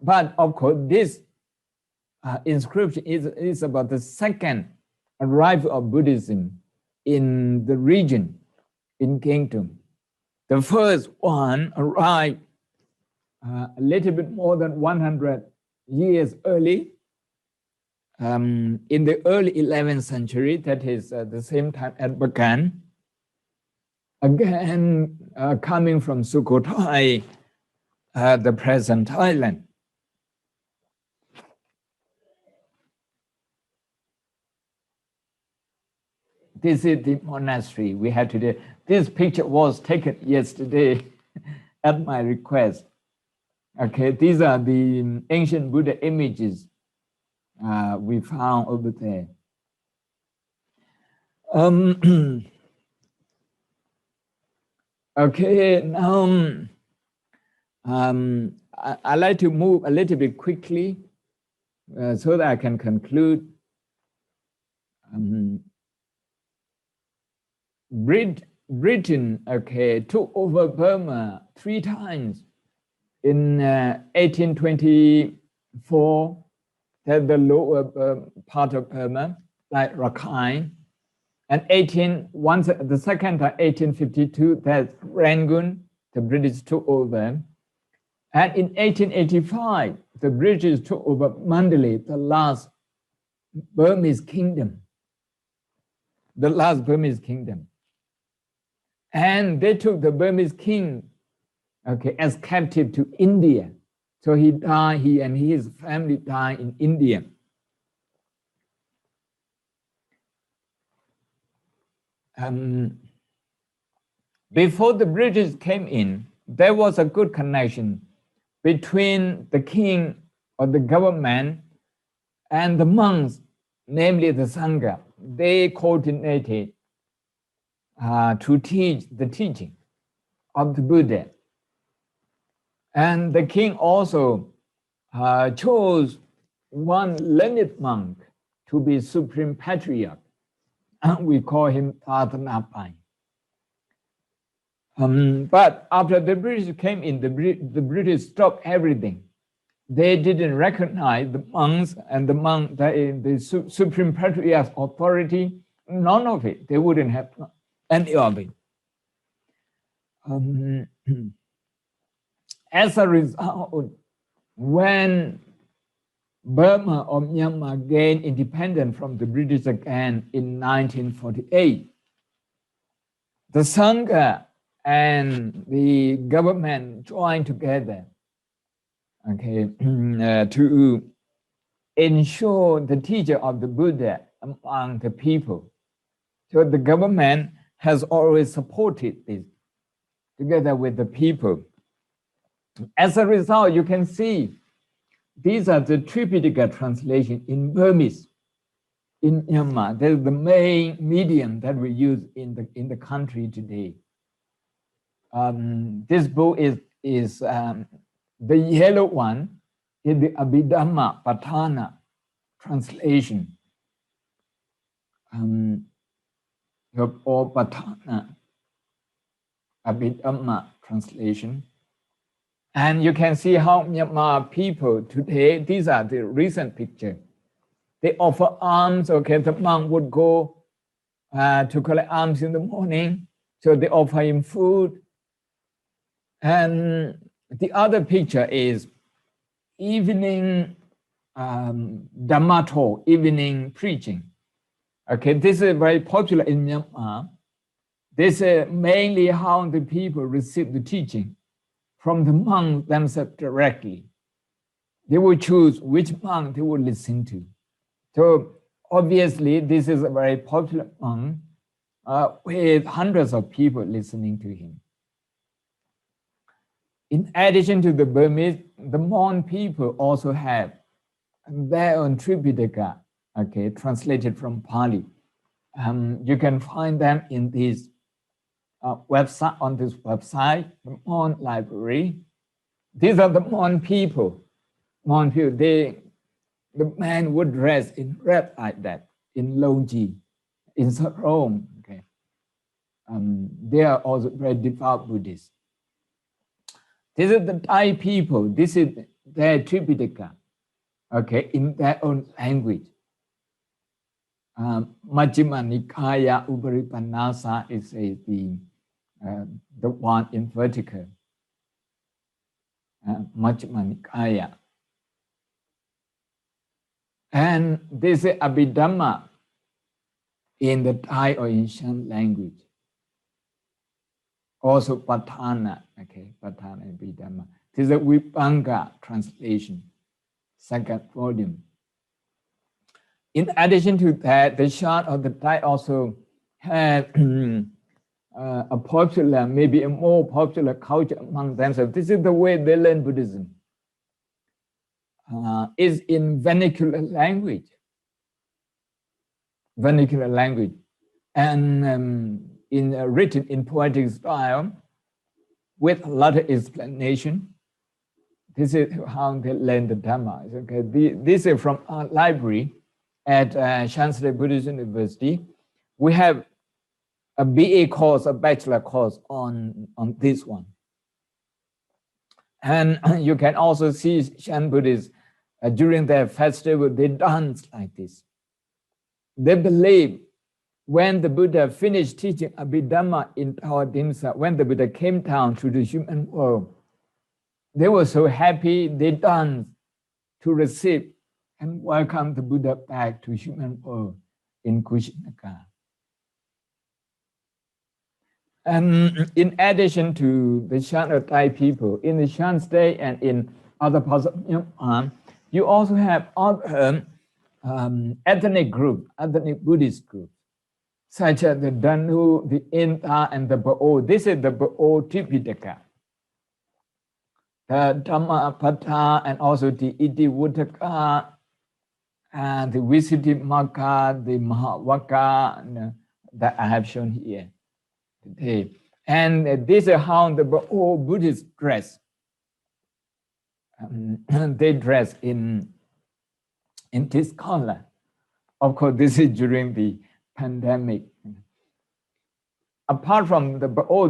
B: But of course, this inscription is about the second arrival of Buddhism in the region, in Kengtung. The first one arrived a little bit more than 100 years early, in the early 11th century, that is the same time at Bagan, again coming from Sukhothai, the present Thailand. This is the monastery we have today. This picture was taken yesterday at my request. Okay, these are the ancient Buddha images we found over there. Okay, now I like to move a little bit quickly so that I can conclude. Britain, okay, took over Burma 3 times. In 1824, that's the lower part of Burma, like Rakhine. And the second time, 1852, that's Rangoon, the British took over. And in 1885, the British took over Mandalay, the last Burmese kingdom. The last Burmese kingdom. And they took the Burmese king, okay, as captive to India. So he died, he and his family died in India. Before the British came in, there was a good connection between the king or the government and the monks, namely the Sangha. They coordinated to teach the teaching of the Buddha. And the king also chose one learned monk to be supreme patriarch. we call him Tatanapai. But after the British came in, the British stopped everything. They didn't recognize the monks and the Supreme Patriarch's authority. None of it. They wouldn't have any of it. As a result, when Burma or Myanmar gained independence from the British again in 1948, the Sangha and the government joined together, okay, to ensure the teaching of the Buddha among the people. So the government has always supported this together with the people. As a result, you can see these are the Tripitaka translation in Burmese in Myanmar. That's the main medium that we use in the country today. This book is the yellow one is the Abhidhamma Patthana translation, or Patthana Abhidhamma translation. And you can see how Myanmar people today, these are the recent pictures. They offer alms, okay, the monk would go to collect alms in the morning, so they offer him food. And the other picture is evening Dhamma talk, evening preaching. Okay, this is very popular in Myanmar. This is mainly how the people receive the teaching from the monks themselves directly. They will choose which monk they will listen to. So obviously, this is a very popular monk with hundreds of people listening to him. In addition to the Burmese, the Mon people also have their own Tripitaka, okay, translated from Pali. You can find them in this website, on this website, the Mon Library. These are the Mon people. Mon people, the man would dress in red like that, in Longi, in sarong. Okay, they are also very devout Buddhists. This is the Thai people. This is their Tripitaka, okay, in their own language. Majjhima Nikaya Uparipanasa is the one in vertical. Majjhima Nikaya. And this is Abhidhamma in the Thai or Asian language. Also Patthana, okay, Patthana Abhidhamma. This is a Vipanga translation, second volume. In addition to that, the Shan of the Thai also had a popular, maybe a more popular culture among themselves. This is the way they learn Buddhism. Is in vernacular language. Vernacular language. And written in poetic style with a lot of explanation. This is how they learn the Dhamma. Okay, this is from our library at Chancellor Buddhist University. We have a BA course, a bachelor course on this one. And you can also see Shan Buddhists during their festival, they dance like this. They believe when the Buddha finished teaching Abhidhamma in Tawadimsa, when the Buddha came down to the human world, they were so happy, they danced to receive and welcome the Buddha back to human world in Kushinaka. And in addition to the Shan of Thai people, in the Shan state and in other parts of Myanmar, you also have other ethnic groups, ethnic Buddhist groups, such as the Danu, the Inta, and the Bo'o. This is the Bo'o Tripitaka. The Dhammapata and also the Itivuttaka, and the Visuddhimagga, the Mahavaka that I have shown here today. And this is how the Bo'o Buddhists dress. They dress in this color. Of course, this is during the pandemic. Apart from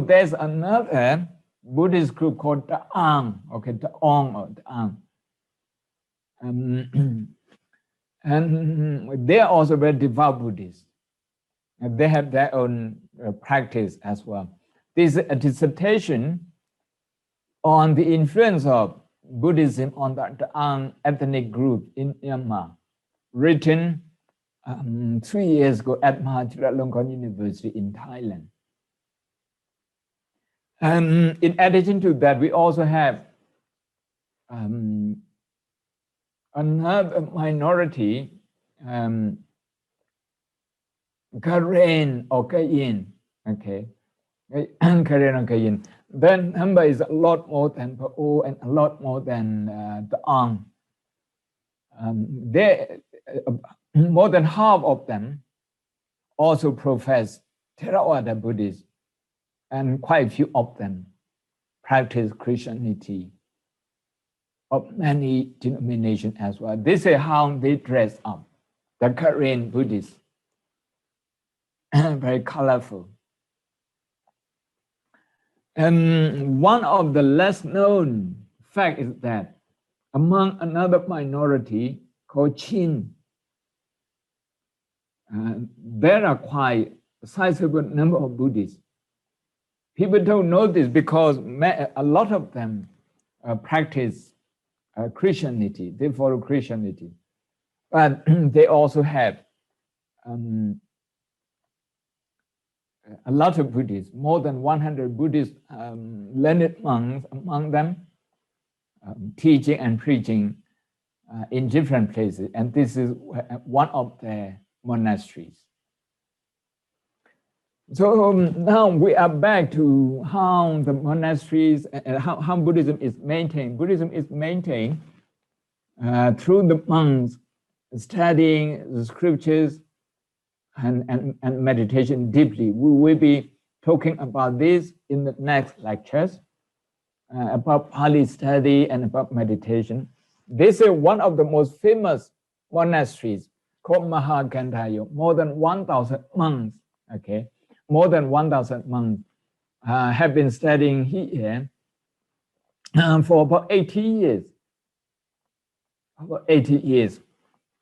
B: there's another Buddhist group called the Ang, okay, the Ong or the Ang. And they are also very devout Buddhists. And they have their own practice as well. This is a dissertation on the influence of Buddhism on the Ang ethnic group in Myanmar, written 3 years ago at Chulalongkorn University in Thailand. And in addition to that, we also have another minority, Karen or Kayin, okay, Karen or Kayin. The number is a lot more than Pa'o and a lot more than the Ang. More than half of them also profess Theravada Buddhism, and quite a few of them practice Christianity of many denominations as well. This is how they dress up, the Korean Buddhists, very colorful. And one of the less known facts is that among another minority called Chin, there are quite a sizable number of Buddhists. People don't know this because a lot of them practice Christianity, they follow Christianity. But they also have a lot of Buddhists, more than 100 Buddhist learned monks among them, teaching and preaching in different places. And this is one of their monasteries. So now we are back to how the monasteries and how Buddhism is maintained. Buddhism is maintained through the monks studying the scriptures and meditation deeply. We will be talking about this in the next lectures, about Pali study and about meditation. This is one of the most famous monasteries called Mahagandhayo. More than 1,000 monks, okay? More than 1,000 monks have been studying here for about 80 years. About 80 years.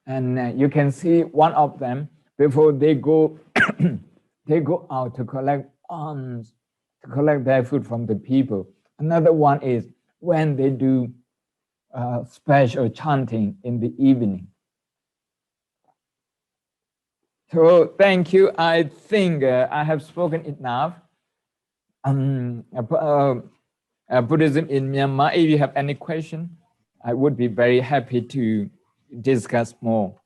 B: And you can see one of them before they go they go out to collect alms, to collect their food from the people. Another one is when they do special chanting in the evening. So thank you. I think I have spoken enough about Buddhism in Myanmar. If you have any question, I would be very happy to discuss more.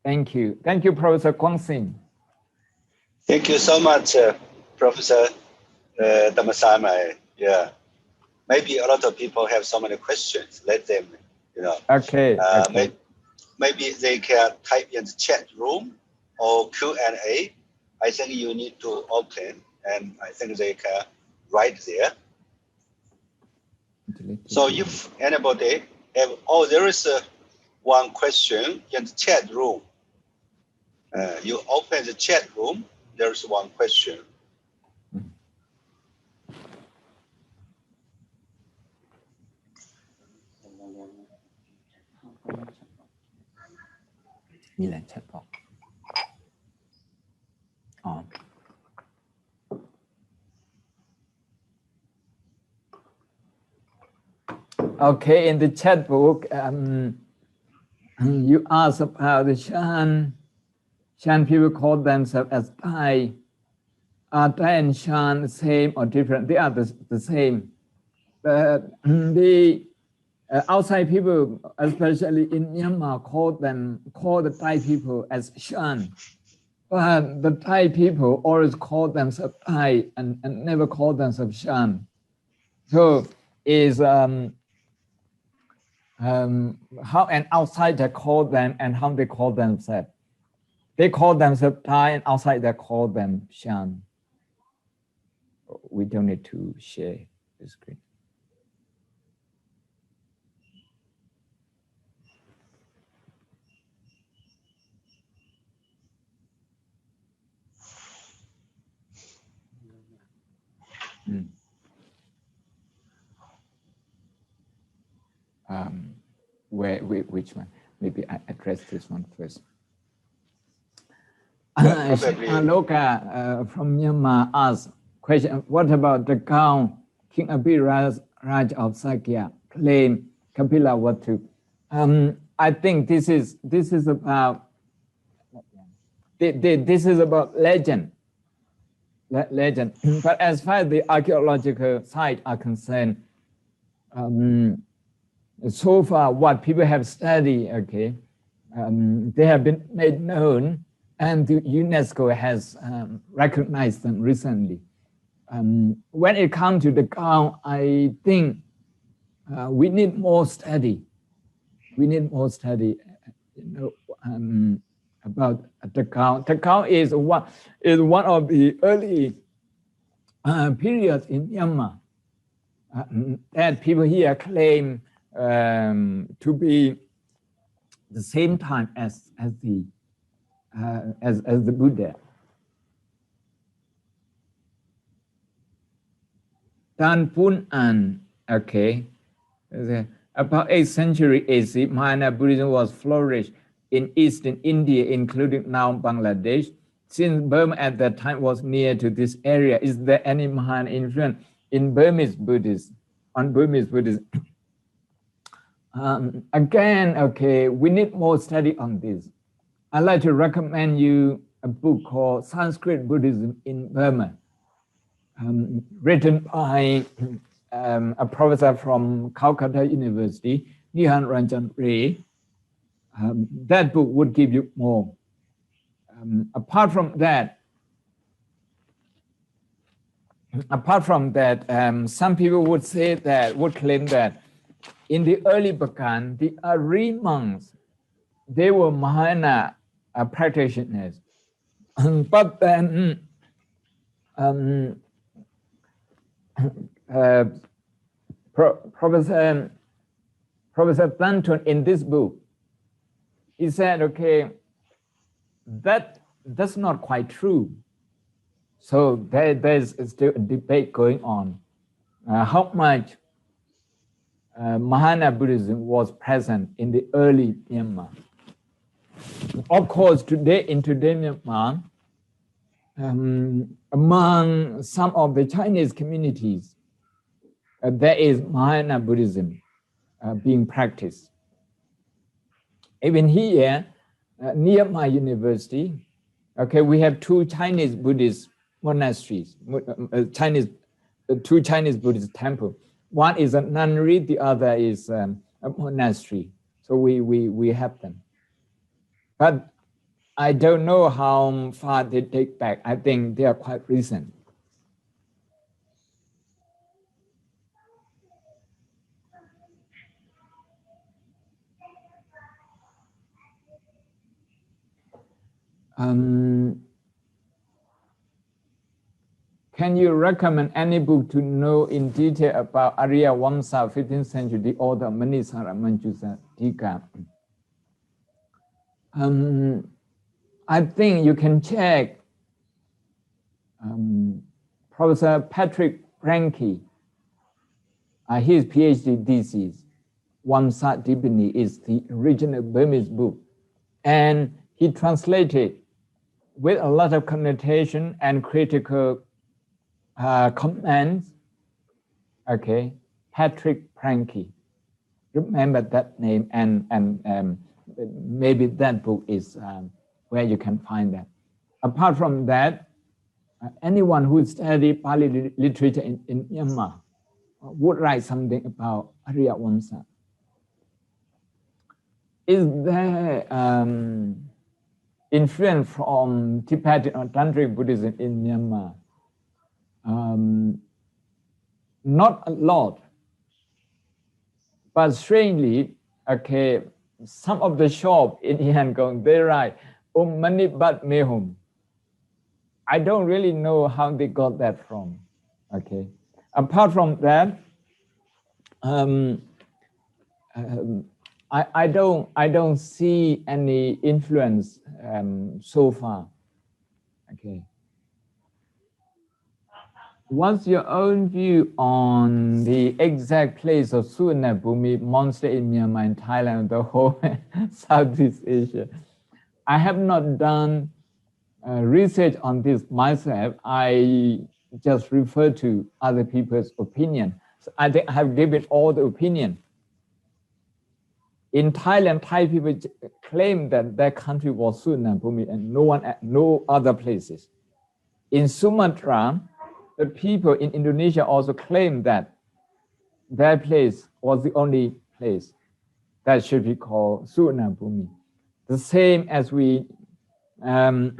B: Thank you. Thank you, Professor Kwang-Sing.
A: Thank you so much, Professor Dhammasami. Yeah, maybe a lot of people have so many questions. Let them,
B: Okay. Okay.
A: Maybe they can type in the chat room or Q&A. I think you need to open, and I think they can write there. So if anybody have, there is one question in the chat room. You open the chat room, there's one question.
B: Okay, in the chat book, you asked about the Shan. Shan people call themselves as Thai. Are Thai and Shan the same or different? They are the same. But the outside people, especially in Myanmar, call the Thai people as Shan. But the Thai people always call themselves Thai and never call themselves Shan. So is how an outsider call them and how they call themselves. They call themselves Thai and outside they call them Shan. We don't need to share the screen. which one. Maybe I address this one first. Aloka from Myanmar asks question: what about the Gao King Abhiraj Raj of Sakya claim Kapila Vatu? I think this is about legend. Legend. But as far as the archaeological sites are concerned, so far what people have studied, okay, they have been made known, and the UNESCO has recognized them recently. When it comes to the Gao, I think we need more study. We need more study, about the Gao. The Gao is one of the early periods in Myanmar that people here claim to be the same time as the Buddha. Dan Pun An, okay, about 8th century AC, Mahayana Buddhism was flourished in eastern India, including now Bangladesh. Since Burma at that time was near to this area, is there any Mahayana influence in Burmese Buddhism? On Burmese Buddhism? Again, okay, we need more study on this. I'd like to recommend you a book called Sanskrit Buddhism in Burma, written by a professor from Calcutta University, Nihan Ranjan Ray. That book would give you more. Apart from that, some people would claim that in the early Bagan, the Ari monks, they were Mahayana practitioners. But then Professor Planton in this book, he said, okay, that's not quite true. So there's still a debate going on. How much Mahayana Buddhism was present in the early Myanmar? Of course, in today Myanmar, among some of the Chinese communities, there is Mahayana Buddhism being practiced. Even here, near my university, okay, we have two Chinese Buddhist monasteries, two Chinese Buddhist temples. One is a nunnery, the other is a monastery. So we have them. But I don't know how far they take back. I think they are quite recent. Can you recommend any book to know in detail about Arya Vamsa, 15th century, the author Manisara Manjusa Tika? I think you can check Professor Patrick Franke, his PhD thesis, Vamsa Dipani, is the original Burmese book. And he translated with a lot of connotation and critical comments. Okay, Patrick Franke. Remember that name, and maybe that book is where you can find that. Apart from that, anyone who studied Pali literature in Myanmar would write something about Arya Vamsa. Is there influence from Tibetan or Tantric Buddhism in Myanmar? Not a lot, but strangely, okay, some of the shop in Yangon, they write Mani Bat Mehum. I don't really know how they got that from. Okay. Apart from that, I don't see any influence so far. Okay. What's your own view on the exact place of Suvarnabhumi monastery in Myanmar and Thailand, the whole Southeast Asia? I have not done research on this myself. I just refer to other people's opinion. So I think I have given all the opinion. In Thailand, Thai people claim that their country was Suvarnabhumi and no other places. In Sumatra, the people in Indonesia also claim that their place was the only place that should be called Suvarnabhumi. The same as we claim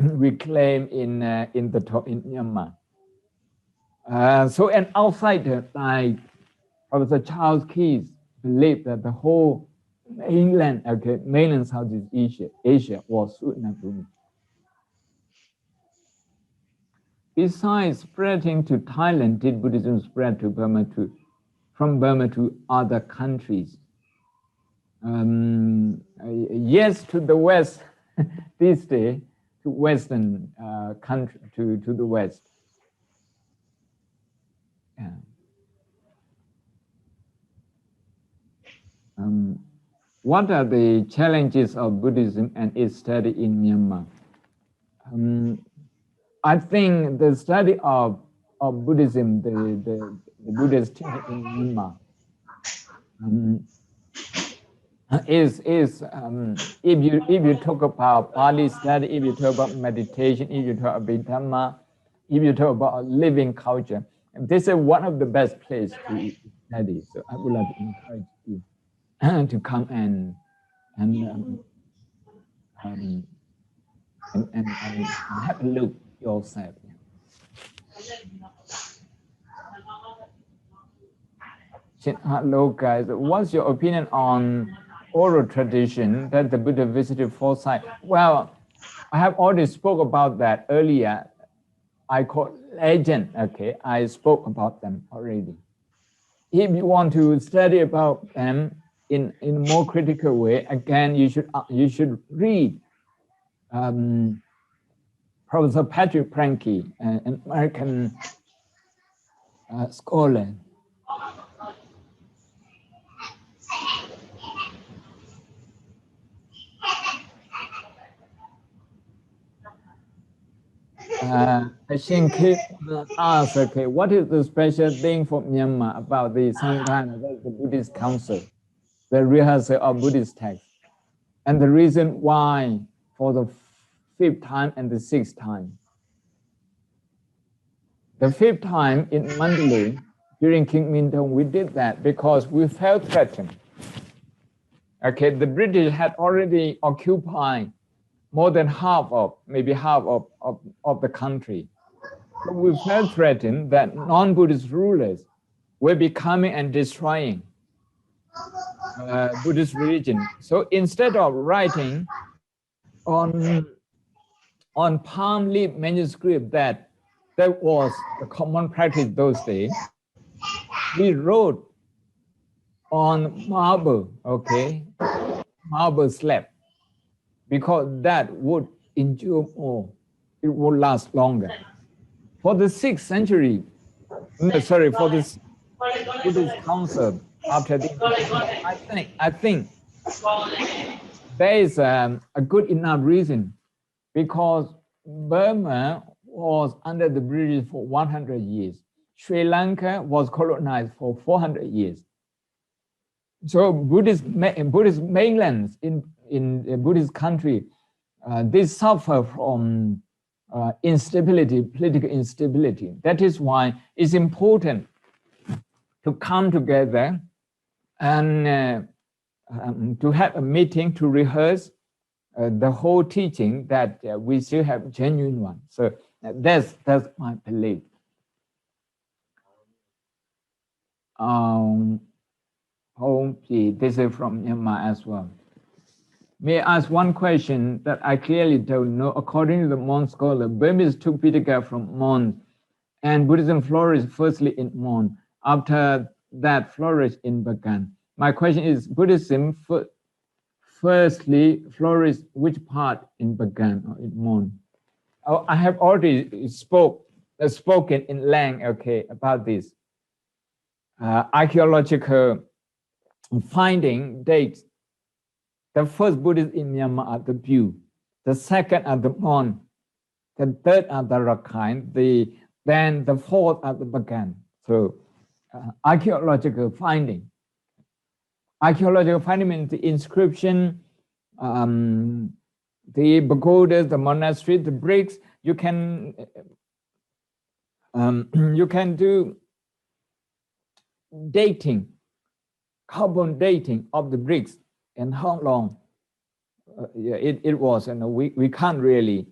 B: in Myanmar. So an outsider like Professor Charles Keyes believed that the whole mainland Southeast Asia was Suvarnabhumi. Besides spreading to Thailand, did Buddhism spread to Burma from Burma to other countries? Yes, to the west these days, to Western country, to the west. Yeah. What are the challenges of Buddhism and its study in Myanmar? I think the study of Buddhism, the Buddhist teaching in Myanmar, is if you talk about Pali study, if you talk about meditation, if you talk about Dhamma, if you talk about living culture, this is one of the best places to study. So I would like to encourage you to come and have a look yourself. Hello guys, what's your opinion on oral tradition that the Buddha visited 4 sites? Well, I have already spoke about that earlier. I call legend, okay? I spoke about them already. If you want to study about them in a more critical way, again, you should read Professor Patrick Franke, an American scholar. I think he asked, okay, what is the special thing for Myanmar about the Sanghana, the Buddhist Council, the rehearsal of Buddhist texts, and the reason why for the 5th time and the 6th time. The 5th time in Mandalay, during King Mindong, we did that because we felt threatened. Okay, the British had already occupied more than maybe half of the country. So we felt threatened that non-Buddhist rulers were be coming and destroying Buddhist religion. So instead of writing on palm leaf manuscript that was the common practice those days, we wrote on marble, okay, marble slab, because that would endure more, it would last longer. For the 6th century, for this Buddhist council, after the, I think there is a good enough reason, because Burma was under the British for 100 years. Sri Lanka was colonized for 400 years. So Buddhist mainlands in a Buddhist country, they suffer from instability, political instability. That is why it's important to come together and to have a meeting to rehearse the whole teaching that we still have genuine one. So that's my belief. This is from Myanmar as well. May I ask one question that I clearly don't know? According to the Mon scholar, Burmese took Pitaka from Mon, and Buddhism flourished firstly in Mon. After that, flourished in Bagan. My question is, Buddhism firstly flourished which part in Bagan or in Mon? I have already spoke spoken in length, okay, about this. Archaeological finding dates. The first Buddhists in Myanmar are the View, the second are the Mon, the third are the Rakhine, then the fourth are the Bagan. So archaeological finding. Archaeological finding means the inscription, the pagodas, the monasteries, the bricks. You can do dating, carbon dating of the bricks and how long it was. And we can't really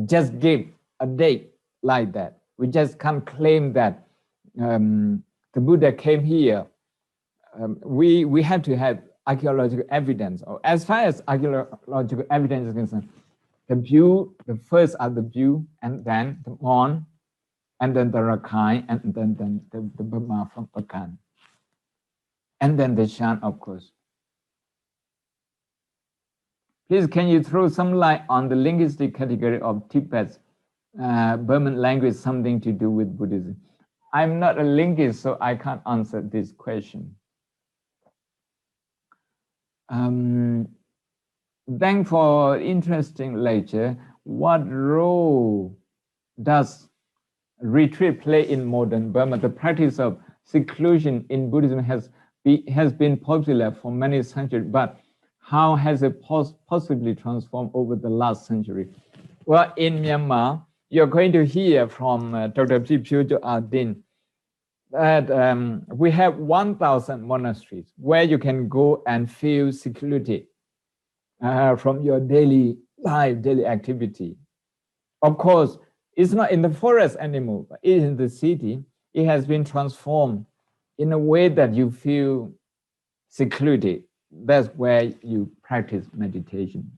B: just give a date like that. We just can't claim that the Buddha came here. We have to have archaeological evidence. Or as far as archaeological evidence is concerned, the View, the first are the View, and then the Mon, and then the Rakhine, and then the Burma from Pakan, and then the Shan, of course. Please, can you throw some light on the linguistic category of Tibet's Burman language, something to do with Buddhism? I'm not a linguist, so I can't answer this question. Thanks for interesting lecture. What role does retreat play in modern Burma? The practice of seclusion in Buddhism has been popular for many centuries, but how has it possibly transformed over the last century? Well, in Myanmar, you're going to hear from Dr. Pipyojo Adin that we have 1,000 monasteries where you can go and feel secluded from your daily life, daily activity. Of course, it's not in the forest anymore, but it is in the city. It has been transformed in a way that you feel secluded. That's where you practice meditation.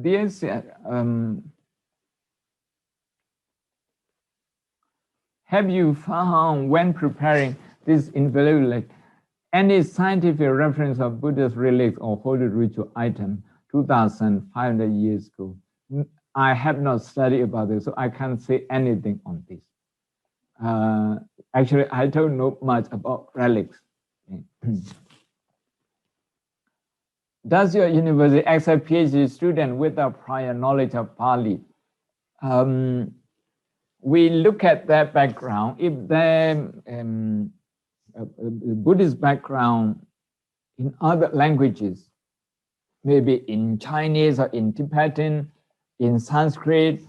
B: Dear have you found, when preparing this invaluable, any scientific reference of Buddha's relics or holy ritual item 2,500 years ago? I have not studied about this, so I can't say anything on this. Actually, I don't know much about relics. Does your university accept PhD students without prior knowledge of Pali? We look at their background. If their Buddhist background in other languages, maybe in Chinese or in Tibetan, in Sanskrit,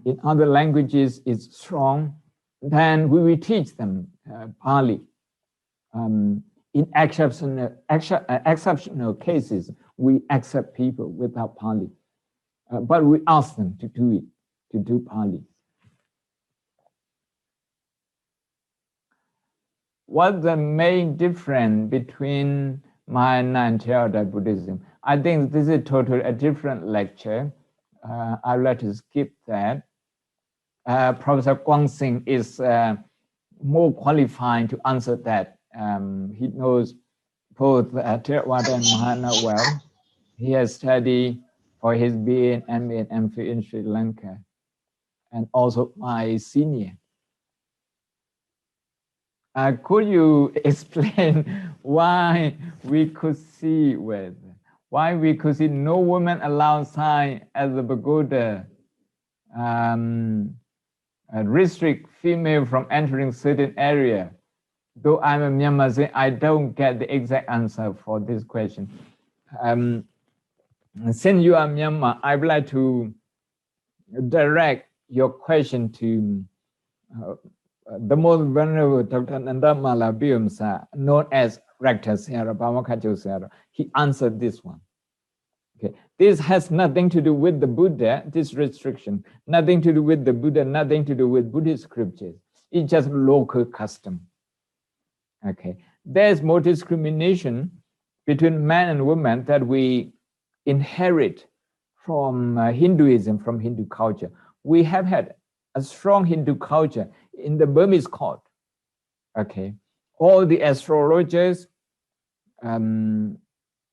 B: in other languages is strong, then we will teach them Pali. In exceptional cases, we accept people without Pali, but we ask them to do it, to do Pali. What's the main difference between Myanmar and Theravada Buddhism? I think this is totally a different lecture. I'd like to skip that. Professor Kwang Sing is more qualified to answer that. He knows both Theravada and Mahayana well. He has studied for his BA and MA and MPhil in Sri Lanka, and also my senior. Could you explain why we could see no woman allowed as a pagoda, restrict female from entering certain area? Though I'm a Myanmar, I don't get the exact answer for this question. Since you are Myanmar, I would like to direct your question to the most venerable Dr. Ananda Temple, known as Rector Sarah, Bhamakacho Sarah. He answered this one. Okay, this has nothing to do with the Buddha, this restriction, nothing to do with the Buddha, nothing to do with Buddhist scriptures. It's just local custom. Okay, there's more discrimination between man and woman that we inherit from Hinduism, from Hindu culture. We have had a strong Hindu culture in the Burmese court. Okay, all the astrologers,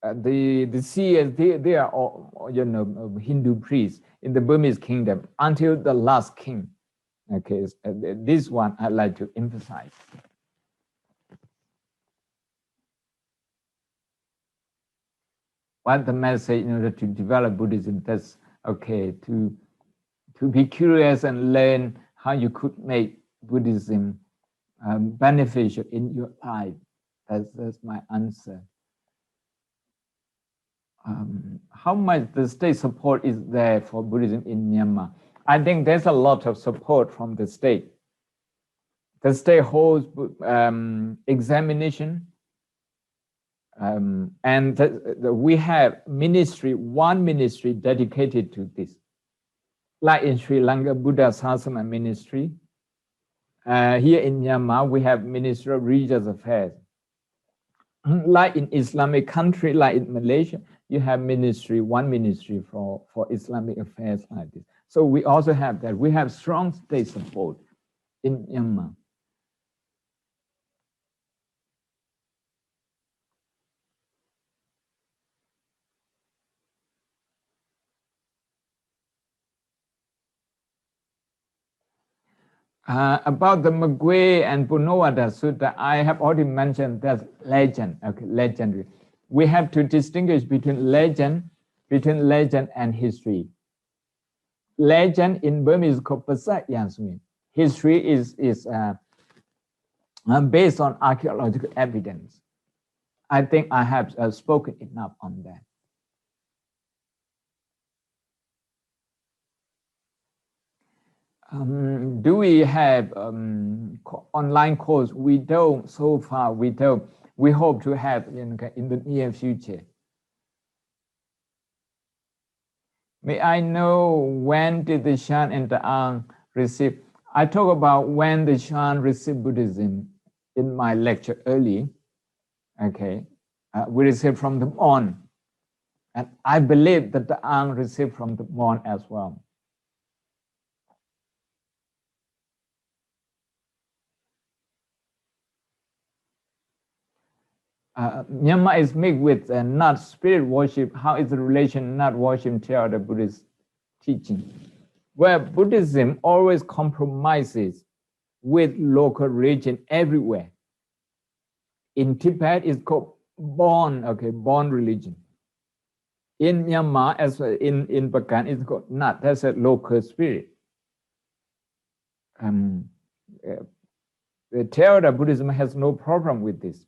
B: the seers, they are all, Hindu priests in the Burmese kingdom until the last king. Okay, this one I'd like to emphasize. What the message in order to develop Buddhism, that's okay, to be curious and learn how you could make Buddhism beneficial in your life. That's my answer. How much the state support is there for Buddhism in Myanmar? I think there's a lot of support from the state. The state holds examination, and we have one ministry dedicated to this. Like in Sri Lanka, Buddha Sasana Ministry. Here in Myanmar, we have Ministry of Religious Affairs. Like in Islamic country, like in Malaysia, you have one ministry for Islamic affairs like this. So we also have that. We have strong state support in Myanmar. About the Magwe and Punawada Sutta, I have already mentioned that legend, okay, legendary. We have to distinguish between legend and history. Legend in Burmese is called Pasat Yasmin. History is based on archaeological evidence. I think I have spoken enough on that. Do we have online course? We don't so far. We don't. We hope to have in the near future. May I know when did the Shan and the Ang receive? I talk about when the Shan received Buddhism in my lecture early. Okay, we received from the Mon, and I believe that the Ang received from the Mon as well. Myanmar is mixed with not spirit worship. How is the relation not worship to the Buddhist teaching? Well, Buddhism always compromises with local religion everywhere. In Tibet, it's called born religion. In Myanmar, as in Bagan, it's called not. That's a local spirit. The Theravada Buddhism has no problem with this.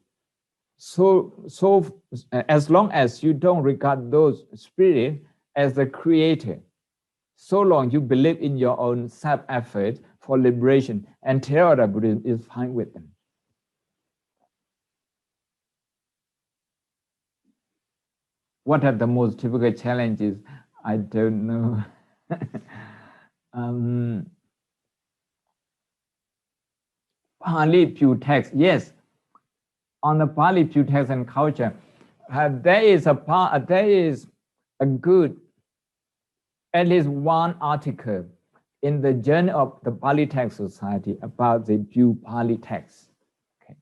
B: So as long as you don't regard those spirits as the creator, so long you believe in your own self-effort for liberation, and Theravada Buddhism is fine with them. What are the most typical challenges? I don't know. Pali Pew text, yes. On the Pali Pew text and culture, there is a good, at least one article in the Journal of the Pali Text Society about the Pew Pali text. Okay.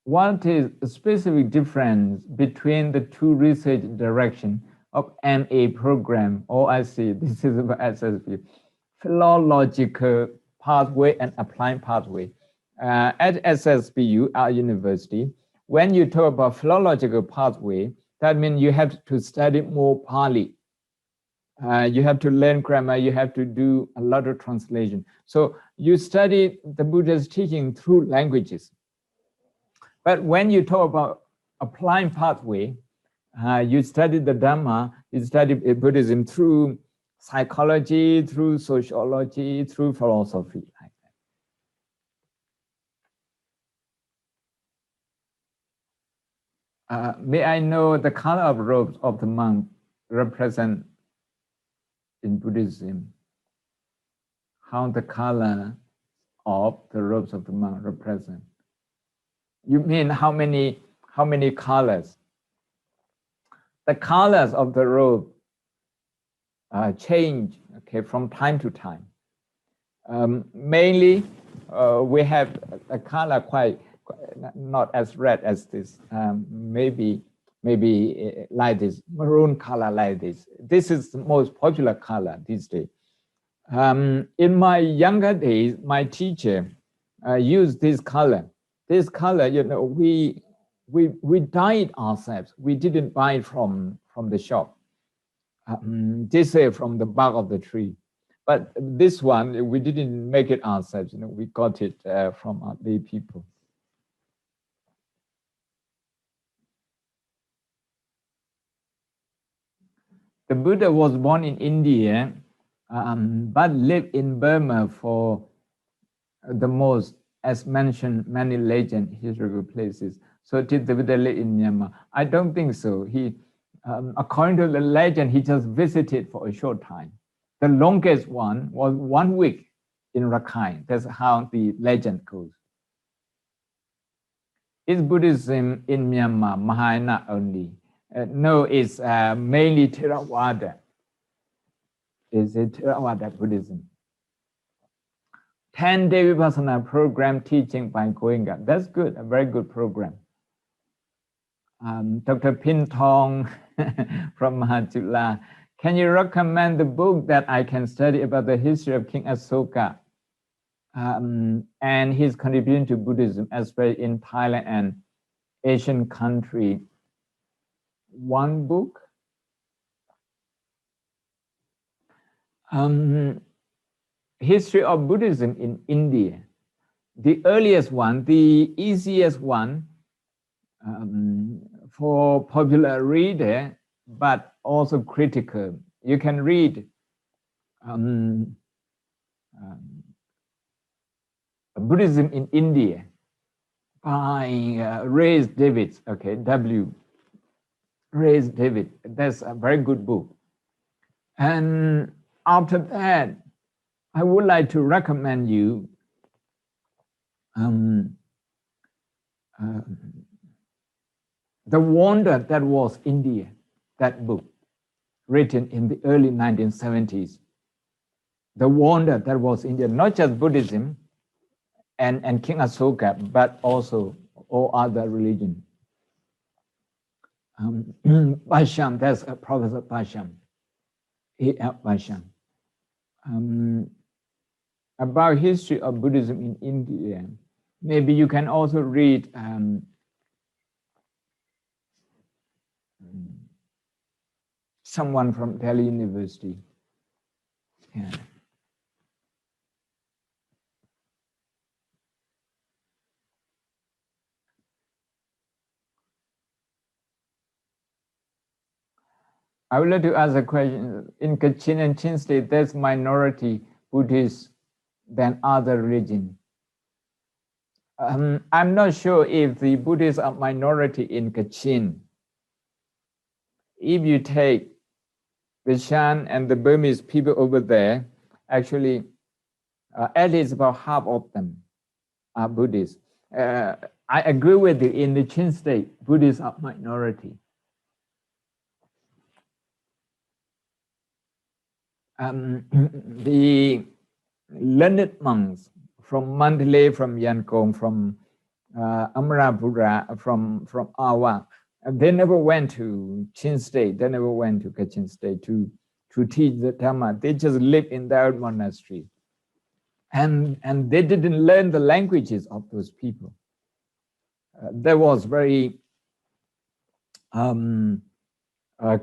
B: What is a specific difference between the two research directions of MA program, OIC, this is about SSP, philological pathway and applied pathway? At SSBU, our university, when you talk about philological pathway, that means you have to study more Pali. You have to learn grammar, you have to do a lot of translation. So you study the Buddha's teaching through languages. But when you talk about applying pathway, you study the Dhamma, you study Buddhism through psychology, through sociology, through philosophy. May I know the color of robes of the monk represent in Buddhism? How the color of the robes of the monk represent? You mean how many colors? The colors of the robe change, okay, from time to time. Mainly, we have a color quite not as red as this. Maybe like this, maroon color like this. This is the most popular color these days. In my younger days, my teacher used this color. This color, we dyed ourselves. We didn't buy it from the shop. This is from the bark of the tree. But this one, we didn't make it ourselves. We got it from our lay people. The Buddha was born in India, but lived in Burma for the most, as mentioned, many legend, historical places. So did the Buddha live in Myanmar? I don't think so. He, according to the legend, he just visited for a short time. The longest one was 1 week in Rakhine. That's how the legend goes. Is Buddhism in Myanmar Mahayana only? No, it's mainly Theravada. Is it Theravada Buddhism? 10-day Vipassana program teaching by Goenka. That's good, a very good program. Dr. Pintong from Mahachula. Can you recommend the book that I can study about the history of King Asoka and his contribution to Buddhism, especially in Thailand and Asian country? One book? History of Buddhism in India. The earliest one, the easiest one for popular reader, but also critical. You can read Buddhism in India by Ray David, okay, W. Ray David. That's a very good book. And after that, I would like to recommend you The Wonder That Was India, that book, written in the early 1970s. The Wonder That Was India, not just Buddhism and King Asoka, but also all other religions. Basham, that's Professor Basham, A.L. Basham. About history of Buddhism in India, maybe you can also read someone from Delhi University. Yeah. I would like to ask a question. In Kachin and Chin State, there's minority Buddhists than other religions. I'm not sure if the Buddhists are minority in Kachin. If you take the Shan and the Burmese people over there, actually, at least about half of them are Buddhists. I agree with you, in the Chin State, Buddhists are minority. The learned monks from Mandalay, from Yankong, from Amarapura, from Awa, they never went to Chin State, they never went to Kachin State to teach the Dhamma. They just lived in their own monastery. And they didn't learn the languages of those people. That was very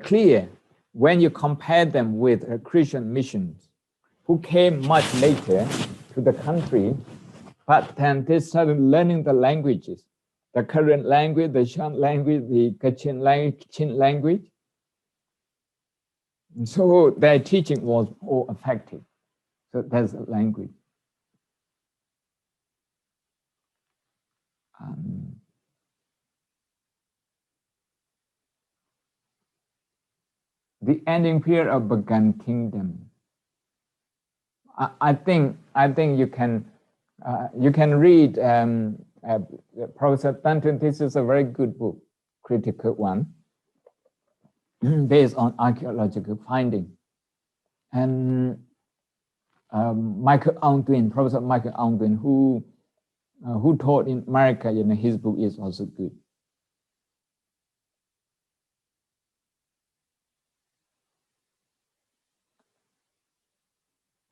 B: clear when you compare them with Christian missions who came much later to the country, but then they started learning the languages, the current language, the Shan language, the Kachin language, Chin language. And so their teaching was more effective. So that's the language. The ending period of Bagan Kingdom. I think you can read Professor Tantric. This is a very good book, critical one, based on archaeological finding. And Michael Angwin, Professor Michael Angwin, who who taught in America, his book is also good.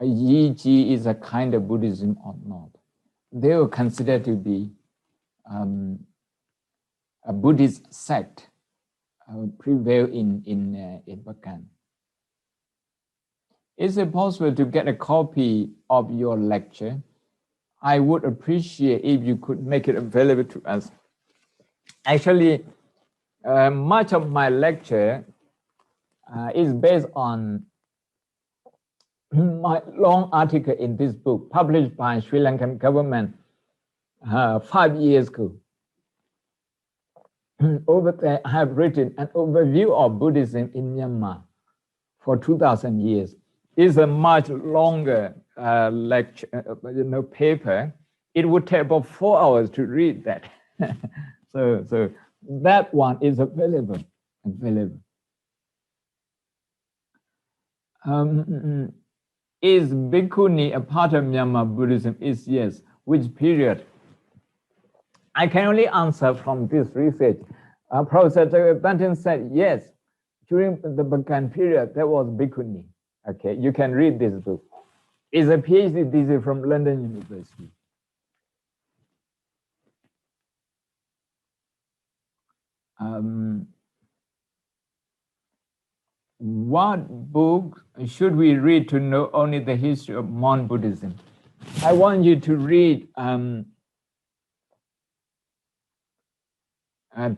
B: Yi is a kind of Buddhism or not? They were considered to be a Buddhist sect prevail in Bagan. Is it possible to get a copy of your lecture? I would appreciate if you could make it available to us. Actually, much of my lecture is based on my long article in this book published by Sri Lankan government 5 years ago. Over there, I have written an overview of Buddhism in Myanmar for 2,000 years. It's a much longer lecture, paper. It would take about 4 hours to read that. so that one is available. Is Bhikkhuni a part of Myanmar Buddhism? Is yes. Which period? I can only answer from this research. Professor Banton said yes. During the Bagan period, there was Bhikkhuni. Okay, you can read this book. It's a PhD thesis from London University. What book should we read to know only the history of Mon Buddhism? I want you to read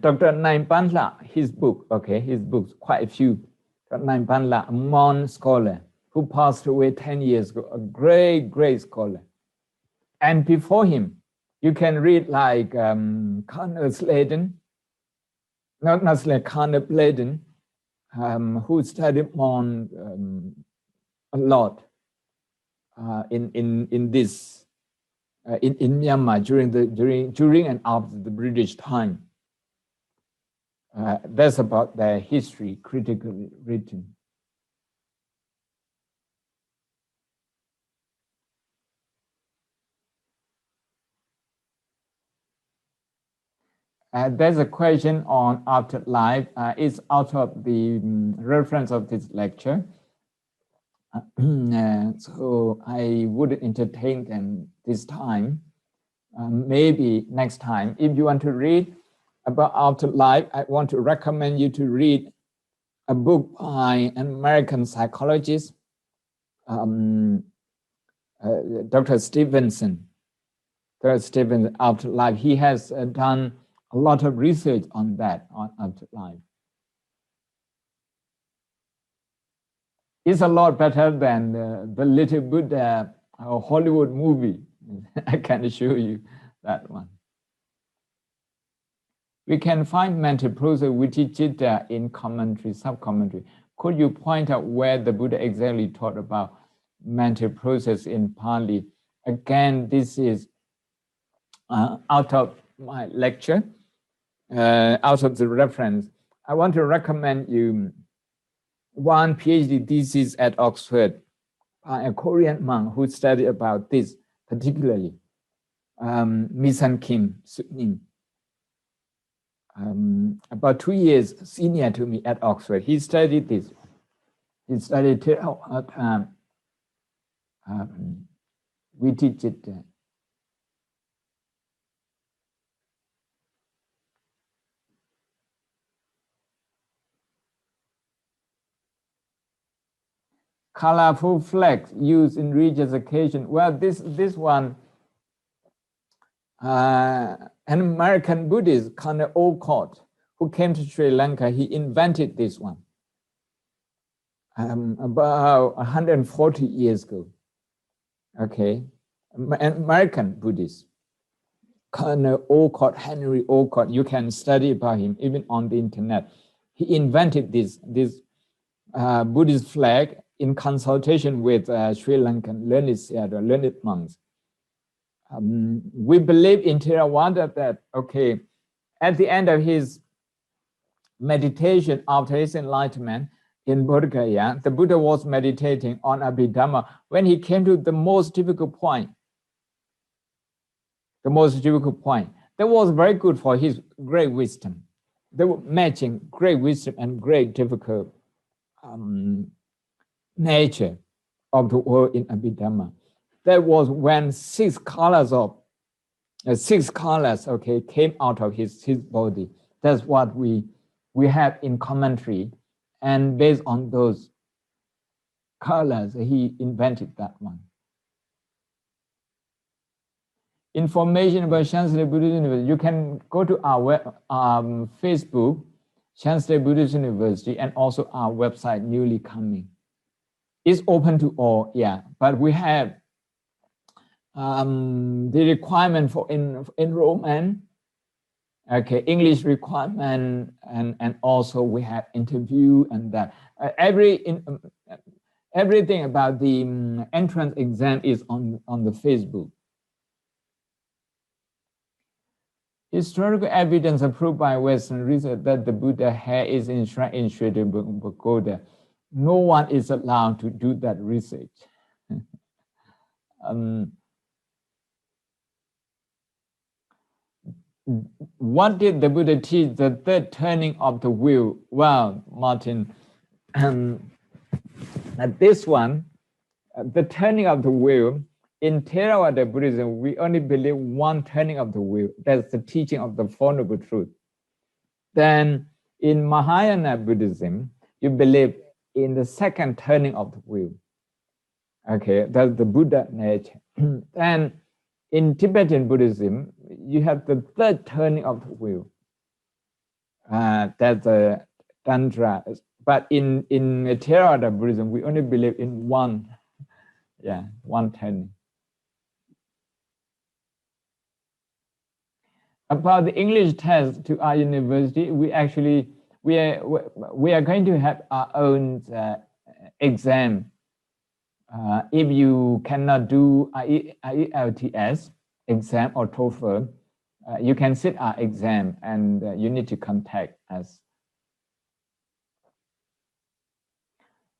B: Dr. Naim Panla, his book, okay, his books, quite a few. Dr. Naim Panla, a Mon scholar who passed away 10 years ago, a great scholar. And before him, you can read like Karna Sladen, not Sladen, Karna Bladen, who studied Mon a lot in this in Myanmar during and after the British time. That's about their history, critically written. There's a question on afterlife. It's out of the reference of this lecture. So I wouldn't entertain them this time. Maybe next time. If you want to read about afterlife, I want to recommend you to read a book by an American psychologist, Dr. Stevenson. Dr. Stevenson, afterlife. He has done a lot of research on that, on afterlife. It's a lot better than the Little Buddha Hollywood movie. I can assure you that one. We can find mental process Vichicita in commentary, sub-commentary. Could you point out where the Buddha exactly taught about mental process in Pali? Again, this is out of my lecture, out of the reference. I want to recommend you one PhD thesis at Oxford by a Korean monk who studied about this particularly, Misan Kim Sutnim. About 2 years senior to me at Oxford. He studied this. He studied we teach it. Colorful flags used in religious occasion. Well, this one, an American Buddhist, Rakhine Buddhist, who came to Sri Lanka, he invented this one about 140 years ago. Okay, an American Buddhist, Rakhine Buddhist, Henry Olcott. You can study about him even on the internet. He invented this Buddhist flag in consultation with Sri Lankan learned monks. We believe in Theravada that, okay, at the end of his meditation after his enlightenment in Bodh Gaya, the Buddha was meditating on Abhidhamma when he came to the most difficult point. the most difficult point. That was very good for his great wisdom. They were matching great wisdom and great difficult nature of the world in Abhidhamma. That was when six colors, okay, came out of his body. That's what we have in commentary, and based on those colors, he invented that one. Information about Shansi Buddhist University, you can go to our Facebook, Shansi Buddhist University, and also our website, newly coming. It's open to all, yeah, but we have the requirement for enrollment, okay, English requirement, and also we have interview and that. Everything about the entrance exam is on the Facebook. Historical evidence approved by Western research that the Buddha hair is enshrined in Sri Pagoda. No one is allowed to do that research. What did the Buddha teach? The third turning of the wheel. Well, Martin, this one, the turning of the wheel, in Theravada Buddhism, we only believe one turning of the wheel. That's the teaching of the Four Noble Truths. Then in Mahayana Buddhism, you believe in the second turning of the wheel. Okay, that's the Buddha nature. And in Tibetan Buddhism, you have the third turning of the wheel. That's the Tantra. But in Theravada Buddhism, we only believe in one turning. About the English test to our university, we are going to have our own exam. If you cannot do IELTS exam or TOEFL, you can sit our exam, and you need to contact us.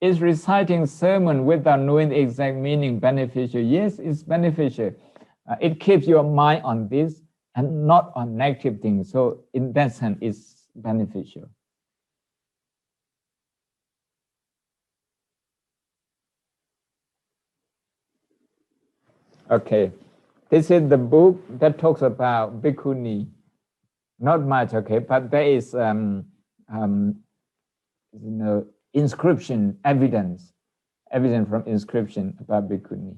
B: Is reciting sermon without knowing the exact meaning beneficial? Yes, it's beneficial. It keeps your mind on this and not on negative things. So in that sense, it's beneficial. Okay, this is the book that talks about bhikkhuni. Not much, okay, but there is inscription, evidence from inscription about bhikkhuni.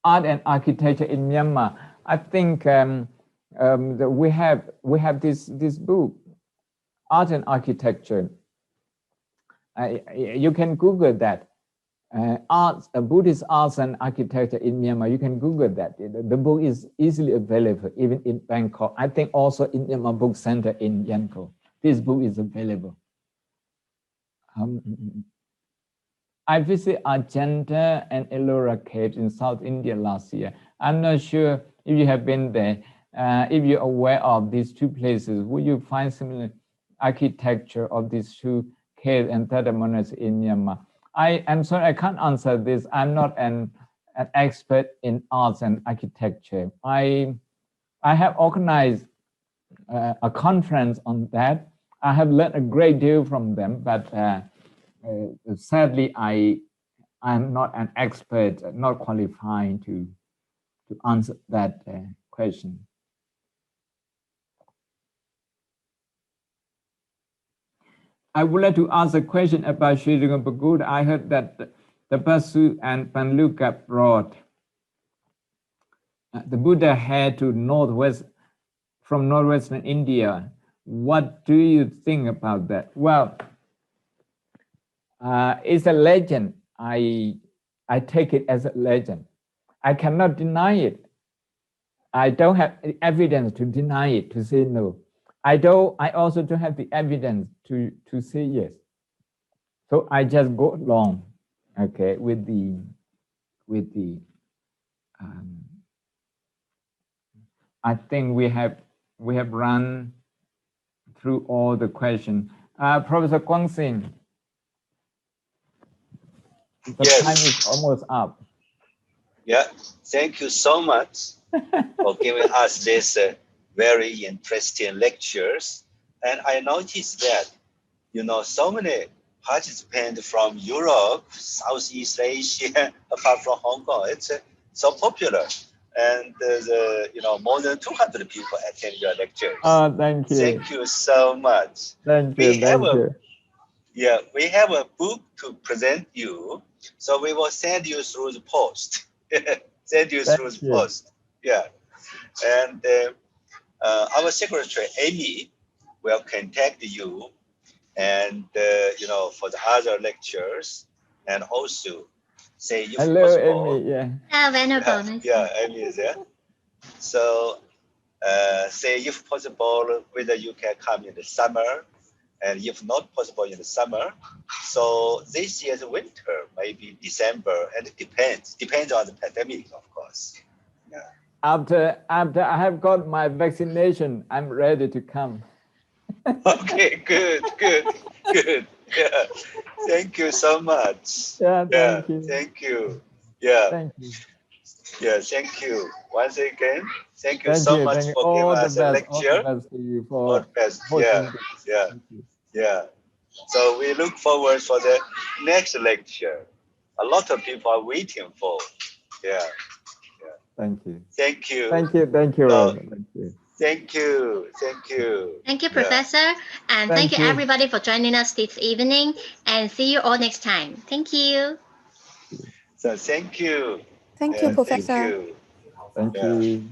B: Art and architecture in Myanmar. I think we have this book, Art and Architecture. You can Google that. Buddhist arts and architecture in Myanmar. You can Google that. The book is easily available, even in Bangkok. I think also in Myanmar Book Center in Yangon. This book is available. I visited Ajanta and Ellora caves in South India last year. I'm not sure if you have been there. If you're aware of these two places, would you find similar architecture of these two caves and monasteries in Myanmar? I'm sorry, I can't answer this. I'm not an expert in arts and architecture. I have organized a conference on that. I have learned a great deal from them, but sadly, I'm not an expert, not qualified to answer that question. I would like to ask a question about Sri Pagoda. I heard that the Basu and Panluka brought the Buddha had to from northwestern India. What do you think about that? Well, it's a legend. I take it as a legend. I cannot deny it. I don't have evidence to deny it, to say no. I also don't have the evidence to say yes. So I just go along, okay, with the I think we have run through all the questions. Professor Guang Xin. The time is almost up.
A: Yeah, thank you so much for giving us this very interesting lectures. And I noticed that, so many participants from Europe, Southeast Asia, apart from Hong Kong, it's so popular. And more than 200 people attend your lectures.
B: Thank you.
A: Thank you so much.
B: Thank you.
A: Yeah, we have a book to present you. So we will send you through the post. Post. Yeah. And our secretary, Amy, will contact you and, for the other lectures, and also say if
B: Hello,
A: possible.
B: Amy. Yeah.
A: Yeah, Amy is there. So say if possible, whether you can come in the summer, and if not possible in the summer. So this year's winter, maybe December, and it depends on the pandemic, of course. Yeah.
B: After I have got my vaccination, I'm ready to come.
A: Okay, good. Yeah. Thank you so much.
B: Yeah, thank you.
A: Thank you. Yeah.
B: Thank you.
A: Yeah, thank you. Once again, thank you so much for giving us a lecture.
B: All the best to you for
A: all the best. Yeah. So we look forward for the next lecture. A lot of people are waiting for. Yeah.
B: Thank you.
A: Thank you.
B: Thank you.
A: Thank you.
C: Thank you, Professor. And thank you, everybody, for joining us this evening. And see you all next time. Thank you.
A: So thank you.
D: Thank you, Professor.
A: Thank you.
B: Thank you.